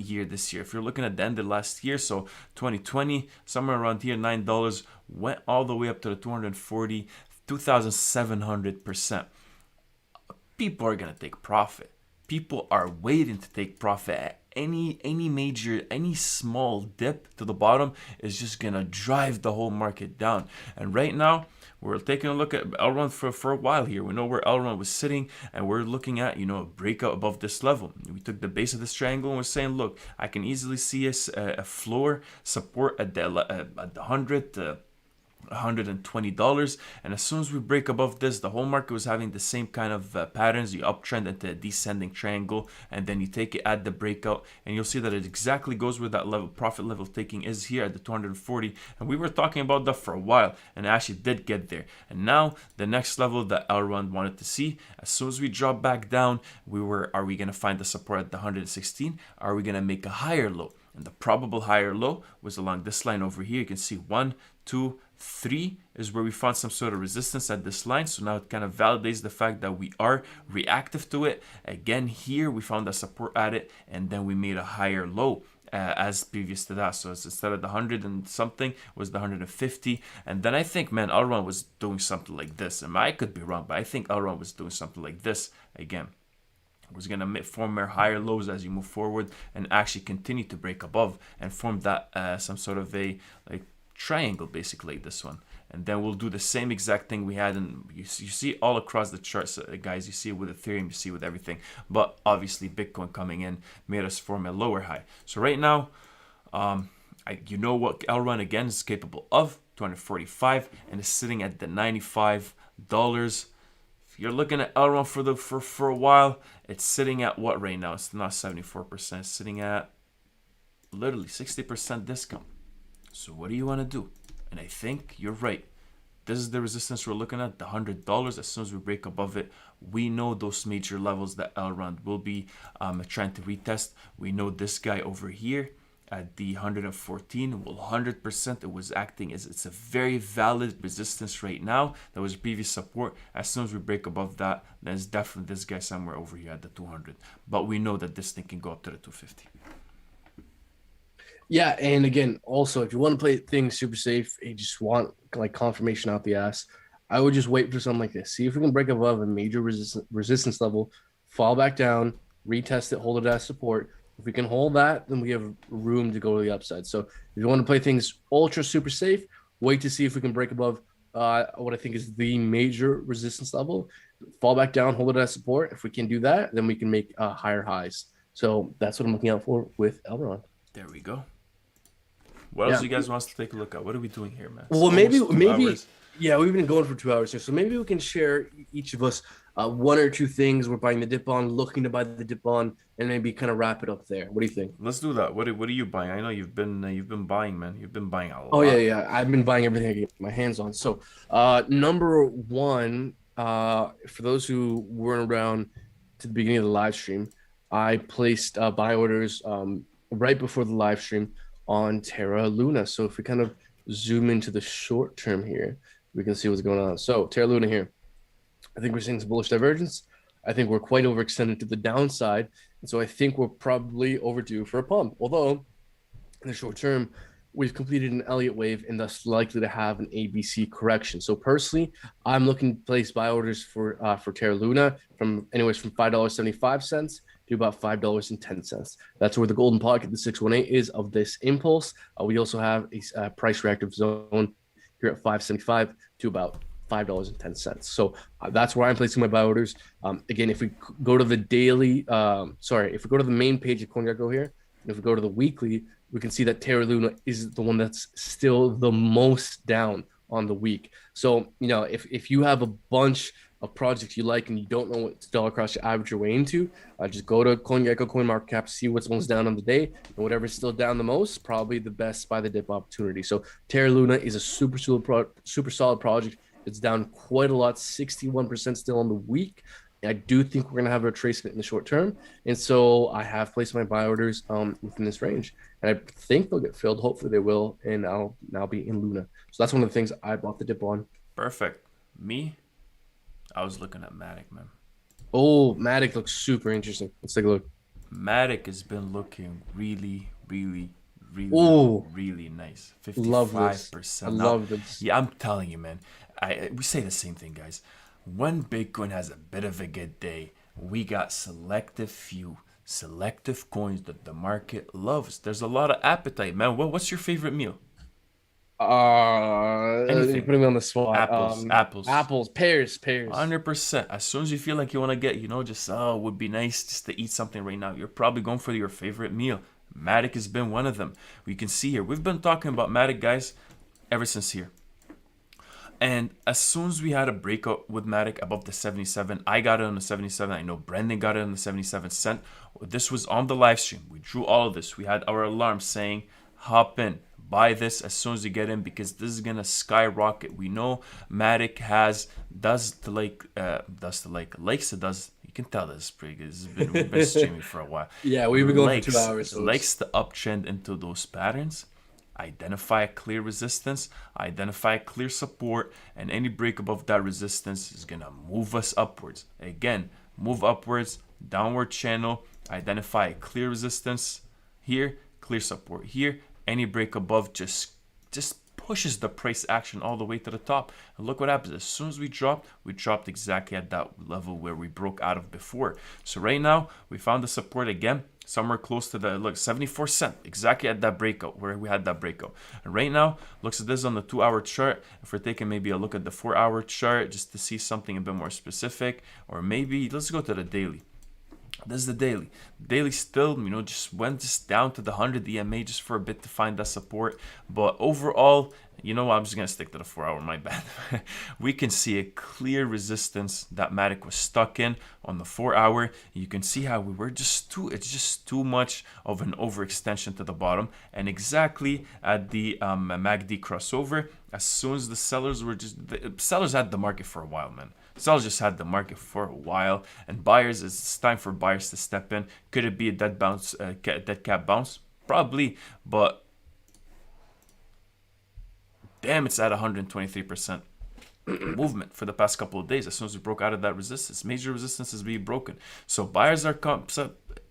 year this year. If you're looking at the end of last year, so 2020, somewhere around here, $9 went all the way up to the 240, 2,700%. People are gonna take profit. People are waiting to take profit at any small dip to the bottom is just gonna drive the whole market down. And right now, we're taking a look at Elrond for a while here. We know where Elrond was sitting, and we're looking at, a breakout above this level. We took the base of this triangle, and we're saying, look, I can easily see a floor support at the 100 to $120, and as soon as we break above this, the whole market was having the same kind of patterns. You uptrend into a descending triangle, and then you take it at the breakout, and you'll see that it exactly goes where that level profit level taking is here at the 240. And we were talking about that for a while, and it actually did get there. And now the next level that Elrond wanted to see, as soon as we drop back down, are we gonna find the support at the 116? Are we gonna make a higher low? And the probable higher low was along this line over here. You can see 1, 2, 3 is where we found some sort of resistance at this line. So now it kind of validates the fact that we are reactive to it. Again, here we found a support at it, and then we made a higher low as previous to that. So it's instead of the 100 and something, was the 150. And then I think, man, Elrond was doing something like this. And I could be wrong, but I think Elrond was doing something like this again. Was going to form more higher lows as you move forward and actually continue to break above and form that some sort of a triangle, basically like this one. And then we'll do the same exact thing we had, and you see all across the charts, guys. You see it with Ethereum, you see it with everything. But obviously Bitcoin coming in made us form a lower high. So right now, you know what Elrond again is capable of, 245, and is sitting at the $95. You're looking at Elrond for a while. It's sitting at what right now? It's not 74%. It's sitting at literally 60% discount. So what do you want to do? And I think you're right. This is the resistance we're looking at, the $100. As soon as we break above it, we know those major levels that Elrond will be trying to retest. We know this guy over here at the 114, well, 100% it was acting as it's a very valid resistance right now. That was previous support. As soon as we break above that, then it's definitely this guy somewhere over here at the 200. But we know that this thing can go up to the 250. Yeah, and again, also, if you want to play things super safe, you just want like confirmation out the ass, I would just wait for something like this. See if we can break above a major resistance level, fall back down, retest it, hold it as support. If we can hold that, then we have room to go to the upside. So if you want to play things ultra super safe, wait to see if we can break above what I think is the major resistance level, fall back down, hold it as support. If we can do that, then we can make higher highs. So that's what I'm looking out for with Elrond. There we go. What else do you guys want us to take a look at? What are we doing here, man? Well, maybe, yeah, we've been going for 2 hours here, so maybe we can share each of us one or two things we're buying the dip on, looking to buy the dip on, and maybe kind of wrap it up there. What do you think? Let's do that. What are you buying? I know you've been buying, man. You've been buying a Oh yeah, lot. yeah. I've been buying everything I can get my hands on. So, number one, for those who weren't around to the beginning of the live stream, I placed buy orders right before the live stream on Terra Luna. So if we kind of zoom into the short term here, we can see what's going on. So Terra Luna here, I think we're seeing some bullish divergence. I think we're quite overextended to the downside, and so I think we're probably overdue for a pump. Although in the short term, we've completed an Elliott wave and thus likely to have an ABC correction. So personally, I'm looking to place buy orders for Terra Luna from anyways from $5.75 to about $5.10. That's where the golden pocket, the 618, is of this impulse. We also have a price reactive zone here at 575 to about $5.10. So that's where I'm placing my buy orders. Again, if we go to the daily, if we go to the main page of CoinGecko here, and if we go to the weekly, we can see that Terra Luna is the one that's still the most down on the week. So, if you have a bunch of projects you like and you don't know what dollar cost to average your way into, just go to CoinGecko, CoinMarketCap, see what's most down on the day, and whatever's still down the most, probably the best buy the dip opportunity. So Terra Luna is a super solid project. It's down quite a lot, 61% still on the week. I do think we're going to have a retracement in the short term. And so I have placed my buy orders within this range. And I think they'll get filled. Hopefully they will. And I'll now be in Luna. So that's one of the things I bought the dip on. Perfect. Me, I was looking at Matic, man. Oh, Matic looks super interesting. Let's take a look. Matic has been looking really, really, Oh, really nice. love this. 55%. I Now, love this. yeah, I'm telling you, man. We say the same thing, guys. When Bitcoin has a bit of a good day, we got selective coins that the market loves. There's a lot of appetite, man. What's your favorite meal? You're Anything. putting me on the spot. Apples. Apples, pears. 100%. As soon as you feel like you want to get, just, oh, it would be nice just to eat something right now, you're probably going for your favorite meal. Matic has been one of them. We can see here. We've been talking about Matic, guys, ever since here. And as soon as we had a breakout with Matic above the 77, I got it on the 77. I know Brendan got it on the 77 cent. This was on the live stream. We drew all of this. We had our alarm saying, hop in, buy this as soon as you get in because this is gonna skyrocket. We know Matic you can tell this is pretty good. We've been streaming for a while. Yeah, we've been going for 2 hours. So likes the uptrend into those patterns. Identify a clear resistance, identify a clear support, and any break above that resistance is gonna move us upwards. Again, move upwards, downward channel, identify a clear resistance here, clear support here. Any break above just pushes the price action all the way to the top. And look what happens. As soon as we dropped exactly at that level where we broke out of before. So right now, we found the support again, somewhere close to the, 74 cent, exactly at that breakout, where we had that breakout. And right now, looks at this on the 2-hour chart. If we're taking maybe a look at the 4-hour chart, just to see something a bit more specific, or maybe, let's go to the daily. This is the daily. Daily still, just went down to the 100 EMA just for a bit to find that support. But overall, I'm just going to stick to the 4-hour, my bad. We can see a clear resistance that Matic was stuck in on the 4-hour. You can see how we were it's just too much of an overextension to the bottom. And exactly at the MACD crossover, as soon as the sellers had the market for a while, man. Sellers just had the market for a while, and it's time for buyers to step in. Could it be a dead cap bounce? Probably, but damn, it's at 123% movement for the past couple of days. As soon as we broke out of that resistance, major resistance is being broken. So buyers are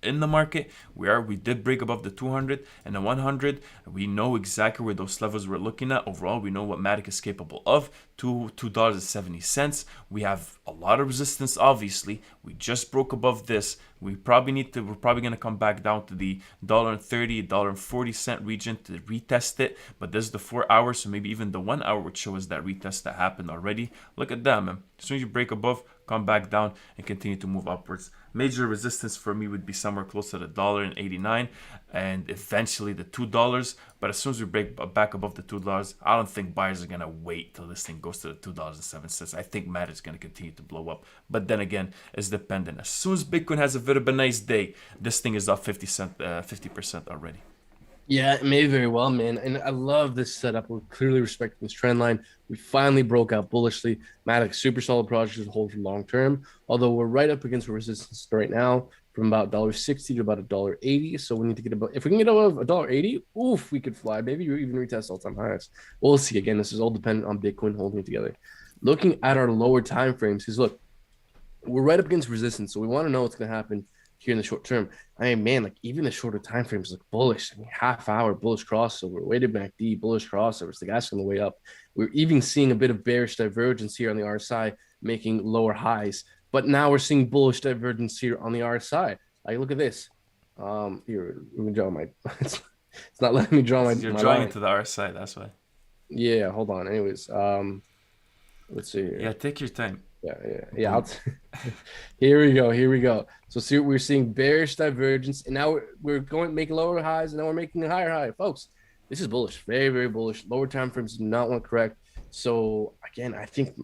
in the market. We did break above the 200 and the 100. We know exactly where those levels we're looking at. Overall, we know what Matic is capable of. $2.70. We have a lot of resistance, obviously. We just broke above this. We're probably going to come back down to the $1.30, $1.40 region to retest it. But this is the 4 hours, so maybe even the 1 hour would show us that retest that happened already. Look at that, man. As soon as you break above, come back down, and continue to move upwards. Major resistance for me would be somewhere close to the $1.89 and eventually the $2. But as soon as we break back above the $2, I don't think buyers are going to wait till this thing goes to the $2.07. I think Matic is going to continue to blow up. But then again, it's dependent. As soon as Bitcoin has a bit of a nice day, this thing is up 50% already. Yeah, it may very well, man. And I love this setup. We're clearly respecting this trend line. We finally broke out bullishly. Matic, super solid project to hold for long term. Although we're right up against resistance right now from about $1.60 to about $1.80. So we need to get about, if we can get above $1.80, oof, we could fly. Maybe even retest all-time highs. We'll see. Again, this is all dependent on Bitcoin holding it together. Looking at our lower time frames, because look, we're right up against resistance. So we want to know what's going to happen here in the short term. I mean, man, like even the shorter time frames look bullish. I mean, half hour bullish crossover, weighted MACD, bullish crossovers. The gas on the way up. We're even seeing a bit of bearish divergence here on the RSI, making lower highs. But now we're seeing bullish divergence here on the RSI. Like, look at this. Here, let me draw my. It's not letting me draw my. You're my drawing line. into the RSI, that's why. Yeah, hold on. Anyways, let's see here. Yeah, take your time. Yeah. Here we go. So see, we're seeing bearish divergence, and now we're going making lower highs, and now we're making a higher high, folks. This is bullish, very, very bullish. Lower time frames do not want to correct. So again, I think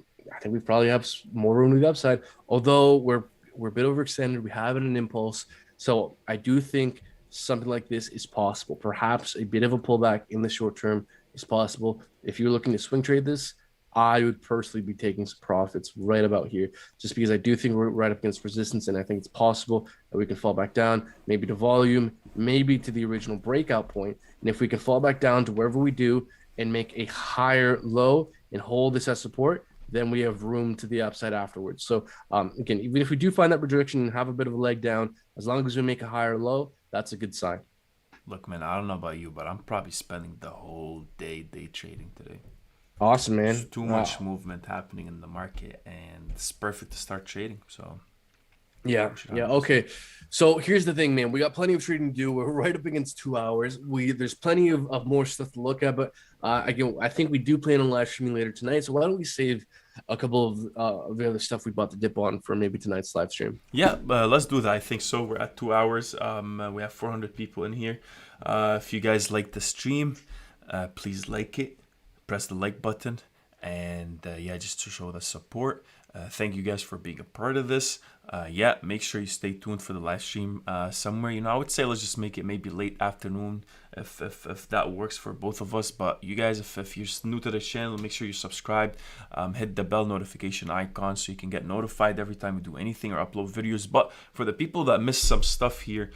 we probably have more room to the upside. Although we're a bit overextended, we have an impulse. So I do think something like this is possible. Perhaps a bit of a pullback in the short term is possible. If you're looking to swing trade this, I would personally be taking some profits right about here, just because I do think we're right up against resistance, and I think it's possible that we can fall back down, maybe to volume, maybe to the original breakout point. And if we can fall back down to wherever we do and make a higher low and hold this as support, then we have room to the upside afterwards. So again, even if we do find that rejection and have a bit of a leg down, as long as we make a higher low, that's a good sign. Look, man, I don't know about you, but I'm probably spending the whole day trading today. Awesome, man. There's too much movement happening in the market, and it's perfect to start trading. So, yeah. Okay. So here's the thing, man. We got plenty of trading to do. We're right up against 2 hours. There's plenty of more stuff to look at, but again, I think we do plan on live streaming later tonight. So why don't we save a couple of the other stuff we bought the dip on for maybe tonight's live stream? Yeah, let's do that. I think so. We're at 2 hours. We have 400 people in here. If you guys like the stream, please like it. Press the like button, and just to show the support. Thank you guys for being a part of this. Make sure you stay tuned for the live stream somewhere. I would say let's just make it maybe late afternoon if that works for both of us. But you guys, if you're new to the channel, make sure you subscribe. Hit the bell notification icon so you can get notified every time we do anything or upload videos. But for the people that missed some stuff here,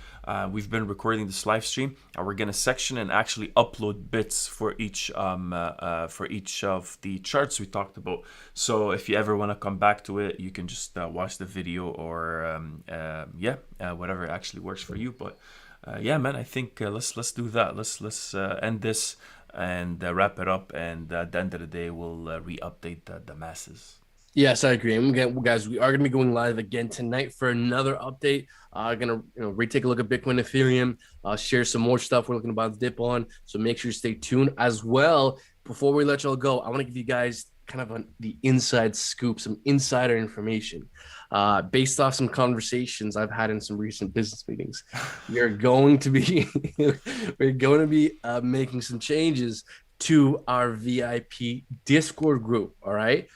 we've been recording this live stream, and we're gonna section and actually upload bits for each of the charts we talked about. So if you ever want to come back to it, you can just watch the video or whatever actually works for you. But man, I think let's do that. Let's end this and wrap it up, and at the end of the day we'll re-update the masses. Yes, I agree. And again, guys, we are going to be going live again tonight for another update. Going to retake a look at Bitcoin, Ethereum, share some more stuff we're looking to buy the dip on. So make sure you stay tuned as well. Before we let y'all go, I want to give you guys kind of the inside scoop, some insider information based off some conversations I've had in some recent business meetings. We're going to be making some changes to our VIP Discord group. All right.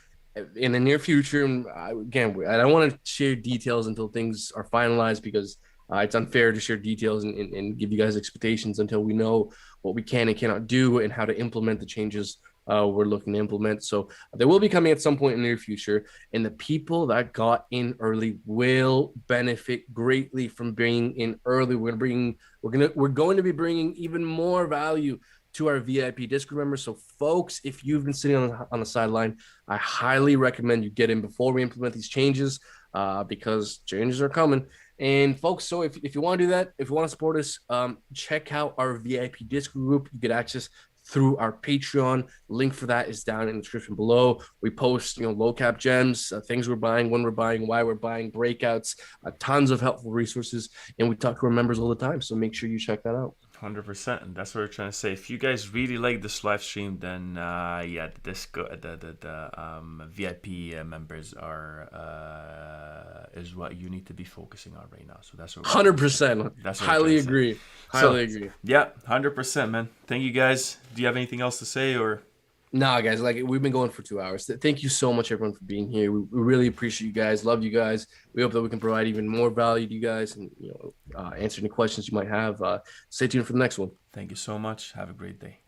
In the near future, and again, I don't want to share details until things are finalized, because it's unfair to share details and give you guys expectations until we know what we can and cannot do and how to implement the changes we're looking to implement. So they will be coming at some point in the near future, and the people that got in early will benefit greatly from being in early. We're going to be bringing even more value to our VIP Discord members. So folks, if you've been sitting on the sideline, I highly recommend you get in before we implement these changes, because changes are coming. And folks, so if you want to do that, if you want to support us, check out our VIP Discord group. You get access through our Patreon. Link for that is down in the description below. We post, low cap gems, things we're buying, when we're buying, why we're buying, breakouts, tons of helpful resources, and we talk to our members all the time. So make sure you check that out. 100%, and that's what we're trying to say. If you guys really like this live stream, then yeah, the Discord, the VIP members are is what you need to be focusing on right now. So that's what 100%. That's what highly agree. Highly agree. Yeah, 100%, man. Thank you guys. Do you have anything else to say or? Nah, guys, like we've been going for 2 hours. Thank you so much, everyone, for being here. We really appreciate you guys. Love you guys. We hope that we can provide even more value to you guys and answer any questions you might have. Stay tuned for the next one. Thank you so much. Have a great day.